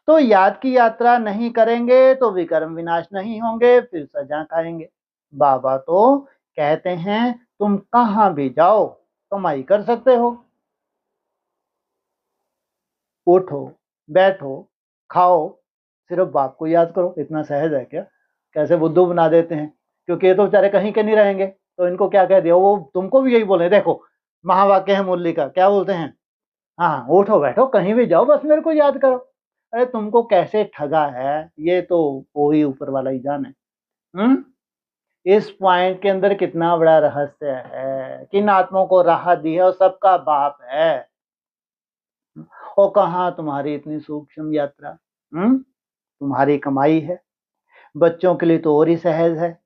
तो याद की यात्रा नहीं करेंगे तो विक्रम विनाश नहीं होंगे, फिर सजा खाएंगे। बाबा तो कहते हैं तुम कहां भी जाओ कमाई कर सकते हो। उठो बैठो खाओ, सिर्फ बाप को याद करो। इतना सहज है क्या? कैसे बुद्धू बना देते हैं, क्योंकि ये तो बेचारे कहीं के नहीं रहेंगे। तो इनको क्या कह दिया, वो तुमको भी यही बोले। देखो महावाक्य है मुरली का, क्या बोलते हैं? हाँ, उठो बैठो कहीं भी जाओ, बस मेरे को याद करो। अरे तुमको कैसे ठगा है ये तो वही ऊपर वाला ही जाने। इस पॉइंट के अंदर कितना बड़ा रहस्य है। किन आत्माओं को राहत दी है और सबका बाप है। और कहाँ तुम्हारी इतनी सूक्ष्म यात्रा, तुम्हारी कमाई है। बच्चों के लिए तो और ही सहज है।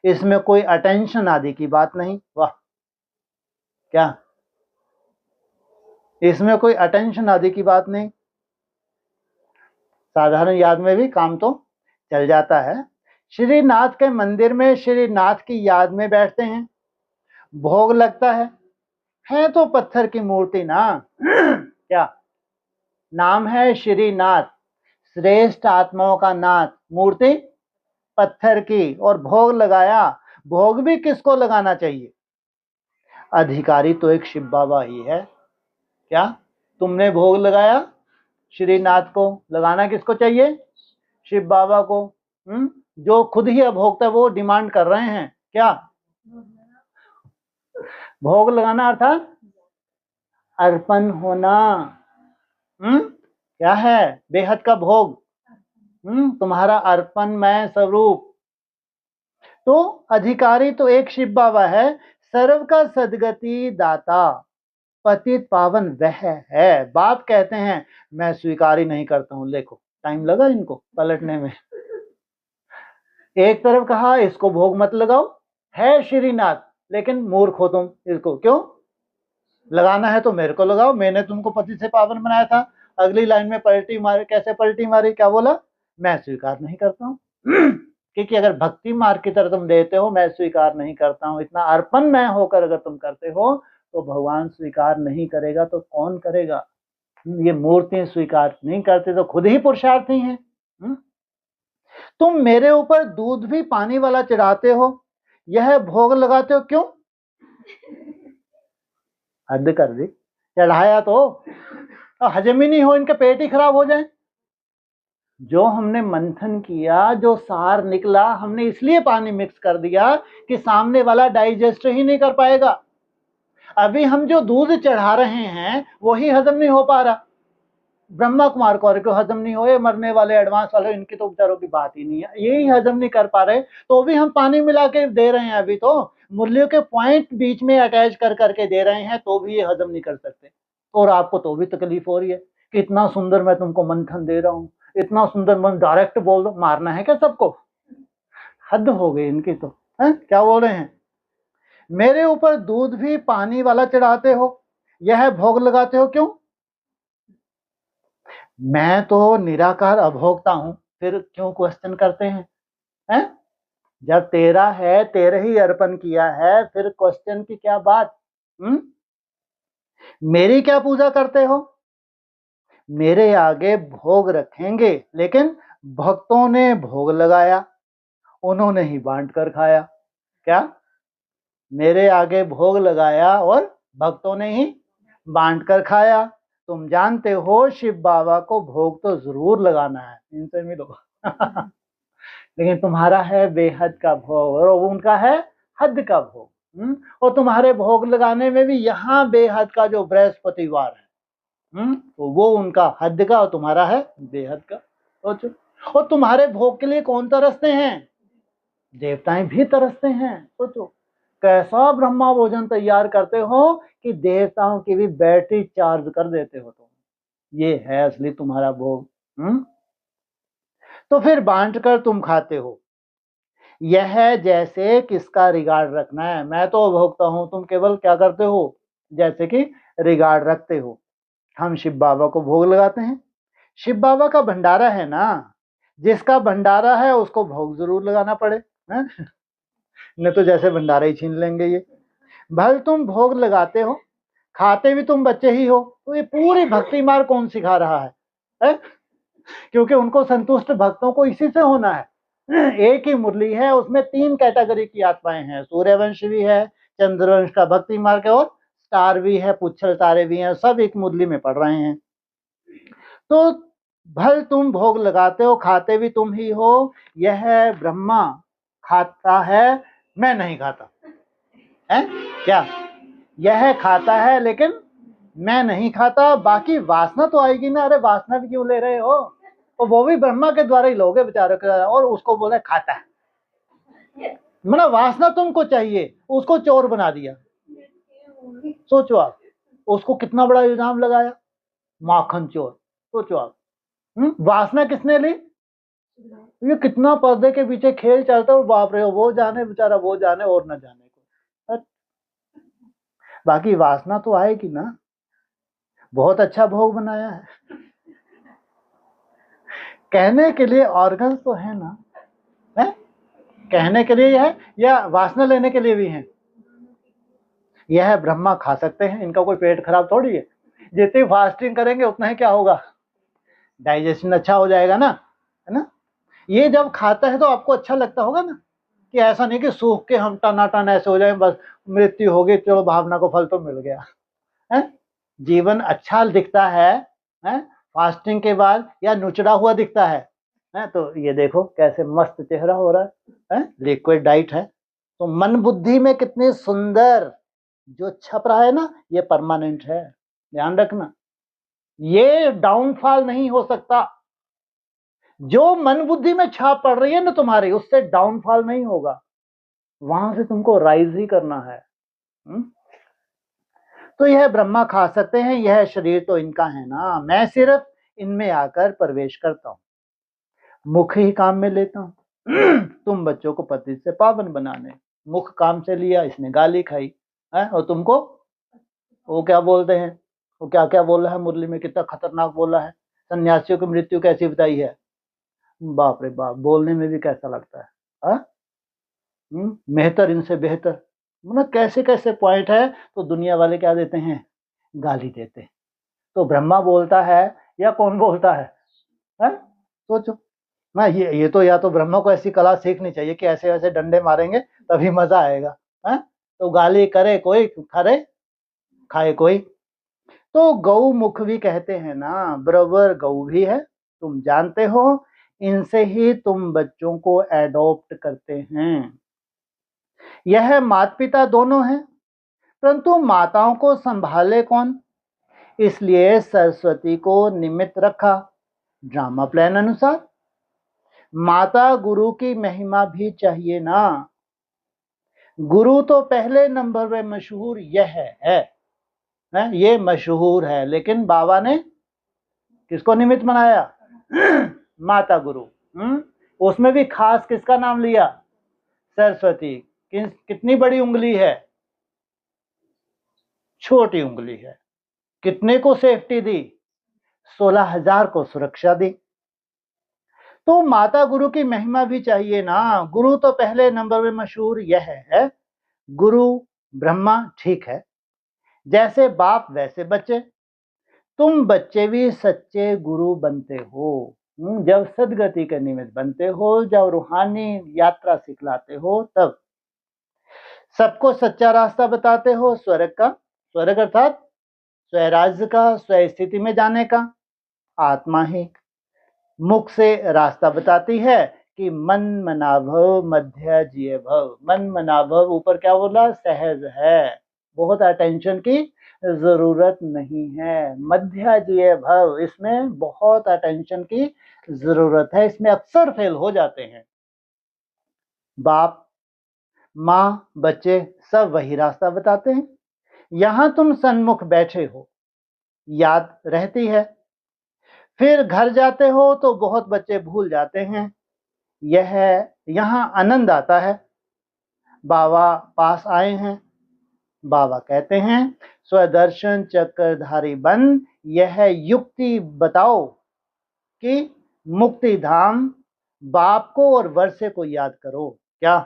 इसमें कोई अटेंशन आदि की बात नहीं। वाह, क्या इसमें कोई अटेंशन आदि की बात नहीं। साधारण याद में भी काम तो चल जाता है। श्रीनाथ के मंदिर में श्रीनाथ की याद में बैठते हैं, भोग लगता है तो पत्थर की मूर्ति ना। क्या नाम है? श्रीनाथ, श्रेष्ठ आत्माओं का नाथ। मूर्ति पत्थर की, और भोग लगाया। भोग भी किसको लगाना चाहिए? अधिकारी तो एक शिव बाबा ही है। क्या तुमने भोग लगाया श्रीनाथ को? लगाना किसको चाहिए? शिव बाबा को। जो खुद ही अभोक्ता वो डिमांड कर रहे हैं। क्या भोग लगाना अर्थात अर्पण होना। क्या है? बेहद का भोग, तुम्हारा अर्पणमय स्वरूप। तो अधिकारी तो एक शिव बाबा है, सर्व का सदगति दाता पतित पावन वह है। बाप कहते हैं मैं स्वीकार ही नहीं करता हूं। देखो टाइम लगा इनको पलटने में। एक तरफ कहा इसको भोग मत लगाओ, है श्रीनाथ, लेकिन मूर्ख हो तुम। इसको क्यों लगाना है? तो मेरे को लगाओ, मैंने तुमको पति से पावन बनाया था। अगली लाइन में पलटी मारी। कैसे पलटी मारी? क्या बोला? मैं स्वीकार नहीं करता हूँ। क्योंकि अगर भक्ति मार्ग की तरह तुम देते हो, मैं स्वीकार नहीं करता हूँ, इतना अर्पण में होकर अगर तुम करते हो तो भगवान स्वीकार नहीं करेगा तो कौन करेगा? ये मूर्ति स्वीकार नहीं करते तो खुद ही पुरुषार्थी हैं। तुम मेरे ऊपर दूध भी पानी वाला चढ़ाते हो, यह भोग लगाते हो क्यों? हद कर दी। चढ़ाया तो हजम ही नहीं हो, इनके पेट ही खराब हो जाए। जो हमने मंथन किया, जो सार निकला, हमने इसलिए पानी मिक्स कर दिया कि सामने वाला डाइजेस्ट ही नहीं कर पाएगा। अभी हम जो दूध चढ़ा रहे हैं वही हजम नहीं हो पा रहा। ब्रह्मा कुमार कौर को हजम नहीं हो, ये मरने वाले एडवांस वाले, इनकी तो बेचारों की बात ही नहीं है, यही हजम नहीं कर पा रहे, तो भी हम पानी मिला के दे रहे हैं। अभी तो मूल्यों के पॉइंट बीच में अटैच कर करके दे रहे हैं, तो भी ये हजम नहीं कर सकते, और आपको तो भी तकलीफ हो रही है कि इतना सुंदर मैं तुमको मंथन दे रहा हूँ, इतना सुंदर मन, डायरेक्ट बोल दो, मारना है क्या सबको? हद हो गई इनकी तो। है क्या बोल रहे हैं? मेरे ऊपर दूध भी पानी वाला चढ़ाते हो, यह भोग लगाते हो क्यों? मैं तो निराकार अभोक्ता हूं, फिर क्यों क्वेश्चन करते हैं? हैं? जब तेरा है, तेरे ही अर्पण किया है, फिर क्वेश्चन की क्या बात? मेरी क्या पूजा करते हो? मेरे आगे भोग रखेंगे, लेकिन भक्तों ने भोग लगाया, उन्होंने ही बांट कर खाया। क्या? मेरे आगे भोग लगाया और भक्तों ने ही बांट कर खाया। तुम जानते हो शिव बाबा को भोग तो जरूर लगाना है, इनसे मिलो। लेकिन तुम्हारा है बेहद का भोग और उनका है हद का भोग। और तुम्हारे भोग लगाने में भी यहाँ बेहद का जो बृहस्पतिवार है, तो वो उनका हद का और तुम्हारा है बेहद का। सोचो, और तुम्हारे भोग के लिए कौन तरसते हैं? देवताएं भी तरसते हैं। सोचो कैसा ब्रह्मा भोजन तैयार करते हो कि देवताओं की भी बैटरी चार्ज कर देते हो तुम। ये है असली तुम्हारा भोग। तो फिर बांट कर तुम खाते हो, यह जैसे किसका रिगार्ड रखना है? मैं तो भोगता हूं, तुम केवल क्या करते हो? जैसे कि रिगार्ड रखते हो। हम शिव बाबा को भोग लगाते हैं, शिव बाबा का भंडारा है ना, जिसका भंडारा है उसको भोग जरूर लगाना पड़े, नहीं तो जैसे भंडारा ही छीन लेंगे ये। भल तुम भोग लगाते हो, खाते भी तुम बच्चे ही हो, तो ये पूरी भक्ति मार्ग कौन सिखा रहा है? क्योंकि उनको संतुष्ट भक्तों को इसी से होना है। एक ही मुरली है, उसमें 3 कैटेगरी की आत्माएं हैं, सूर्यवंश भी है, चंद्रवंश का भक्ति मार्ग है, और स्टार भी है, पुच्छल तारे भी हैं, सब एक मुरली में पढ़ रहे हैं। तो भल तुम भोग लगाते हो, खाते भी तुम ही हो, यह ब्रह्मा खाता है, मैं नहीं खाता है। क्या? यह खाता है लेकिन मैं नहीं खाता। बाकी वासना तो आएगी ना, अरे वासना भी क्यों ले रहे हो? तो वो भी ब्रह्मा के द्वारा ही लोगे बेचारे के, और उसको बोले खाता है। मतलब वासना तुमको चाहिए, उसको चोर बना दिया। सोचो आप, उसको कितना बड़ा इल्जाम लगाया, माखन चोर। सोचो आप, वासना किसने ली? ये कितना पर्दे के पीछे खेल चलता है, बाप रे, वो जाने बेचारा, वो जाने और न जाने को। बाकी वासना तो आएगी ना। बहुत अच्छा भोग बनाया है, कहने के लिए ऑर्गन्स तो है ना, है? कहने के लिए है या वासना लेने के लिए भी है? यह ब्रह्मा खा सकते हैं, इनका कोई पेट खराब थोड़ी है। जितनी फास्टिंग करेंगे उतना ही क्या होगा, डाइजेशन अच्छा हो जाएगा ना, है ना? ये जब खाता है तो आपको अच्छा लगता होगा ना, कि ऐसा नहीं कि सूख के हम टनाटन ऐसे हो जाए, बस मृत्यु हो गई, चलो भावना को फल तो मिल गया है। जीवन अच्छा दिखता है फास्टिंग के बाद, या नुचड़ा हुआ दिखता है? तो ये देखो कैसे मस्त चेहरा हो रहा है, लिक्विड डाइट है। तो मन बुद्धि में कितनी सुंदर जो छप रहा है ना, ये परमानेंट है, ध्यान रखना, ये डाउनफॉल नहीं हो सकता। जो मन बुद्धि में छाप पड़ रही है ना तुम्हारी, उससे डाउनफॉल नहीं होगा, वहां से तुमको राइज ही करना है। तो यह ब्रह्मा खा सकते हैं, यह शरीर तो इनका है ना, मैं सिर्फ इनमें आकर प्रवेश करता हूं, मुख ही काम में लेता हूं। तुम बच्चों को पति से पावन बनाने, मुख काम से लिया, इसने गाली खाई है, और तुमको वो क्या बोलते हैं, वो क्या क्या बोल रहा है मुरली में, कितना खतरनाक बोला है, सन्यासियों की मृत्यु कैसी बताई है। बाप रे बाप, बोलने में भी कैसा लगता है। मेहतर इनसे बेहतर, मतलब कैसे कैसे पॉइंट है। तो दुनिया वाले क्या देते हैं, गाली देते हैं। तो ब्रह्मा बोलता है या कौन बोलता है? सोचो ना, ये तो, या तो ब्रह्मा को ऐसी कला सीखनी चाहिए कि ऐसे ऐसे डंडे मारेंगे तभी मजा आएगा। है तो गाली करे कोई, खरे खाए कोई। तो गौ मुख भी कहते हैं ना, बराबर गौ भी है, तुम जानते हो, इनसे ही तुम बच्चों को एडॉप्ट करते हैं। यह माता पिता दोनों हैं, परंतु माताओं को संभाले कौन? इसलिए सरस्वती को निमित्त रखा ड्रामा प्लान अनुसार। माता गुरु की महिमा भी चाहिए ना। गुरु तो पहले नंबर पे मशहूर यह है, ये मशहूर है, लेकिन बाबा ने किसको निमित्त बनाया? माता गुरु। उसमें भी खास किसका नाम लिया? सरस्वती। कितनी बड़ी उंगली है? छोटी उंगली है। कितने को सेफ्टी दी? 16,000 को सुरक्षा दी। तो माता गुरु की महिमा भी चाहिए ना। गुरु तो पहले नंबर में मशहूर यह है, गुरु ब्रह्मा, ठीक है, जैसे बाप वैसे बच्चे। तुम बच्चे भी सच्चे गुरु बनते हो जब सदगति के निमित्त बनते हो, जब रूहानी यात्रा सिखलाते हो, तब सबको सच्चा रास्ता बताते हो स्वर्ग का। स्वर्ग अर्थात स्वराज्य का, स्व स्थिति में जाने का। आत्मा ही मुख से रास्ता बताती है कि मन मनाभव मध्य जिय भव। मन मनाभव ऊपर क्या बोला? सहज है, बहुत अटेंशन की जरूरत नहीं है। मध्य जिय भव, इसमें बहुत अटेंशन की जरूरत है, इसमें अक्सर फेल हो जाते हैं। बाप माँ बच्चे सब वही रास्ता बताते हैं। यहां तुम सन्मुख बैठे हो, याद रहती है, फिर घर जाते हो तो बहुत बच्चे भूल जाते हैं। यह यहाँ आनंद आता है। बाबा पास आए हैं, बाबा कहते हैं स्वदर्शन चक्रधारी बन, यह युक्ति बताओ कि मुक्ति धाम बाप को और वर्षे को याद करो। क्या?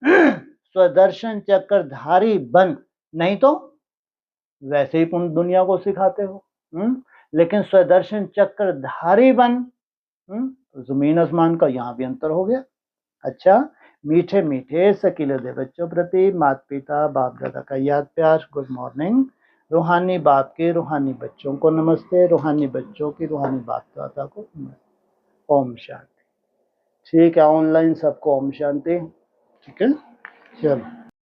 स्वदर्शन चक्रधारी बन, नहीं तो वैसे ही तुम दुनिया को सिखाते हो। लेकिन स्वदर्शन चक्रधारी बन, जमीन आसमान का यहाँ भी अंतर हो गया। अच्छा, मीठे मीठे सकीले दे बच्चों प्रति माता पिता बाप दादा का याद प्यार। Good morning. रूहानी बाप के रूहानी बच्चों को नमस्ते, रूहानी बच्चों की रूहानी बाप दादा को नमस्ते। ओम शांति। ठीक है, ऑनलाइन सबको ओम शांति। ठीक है, चलो।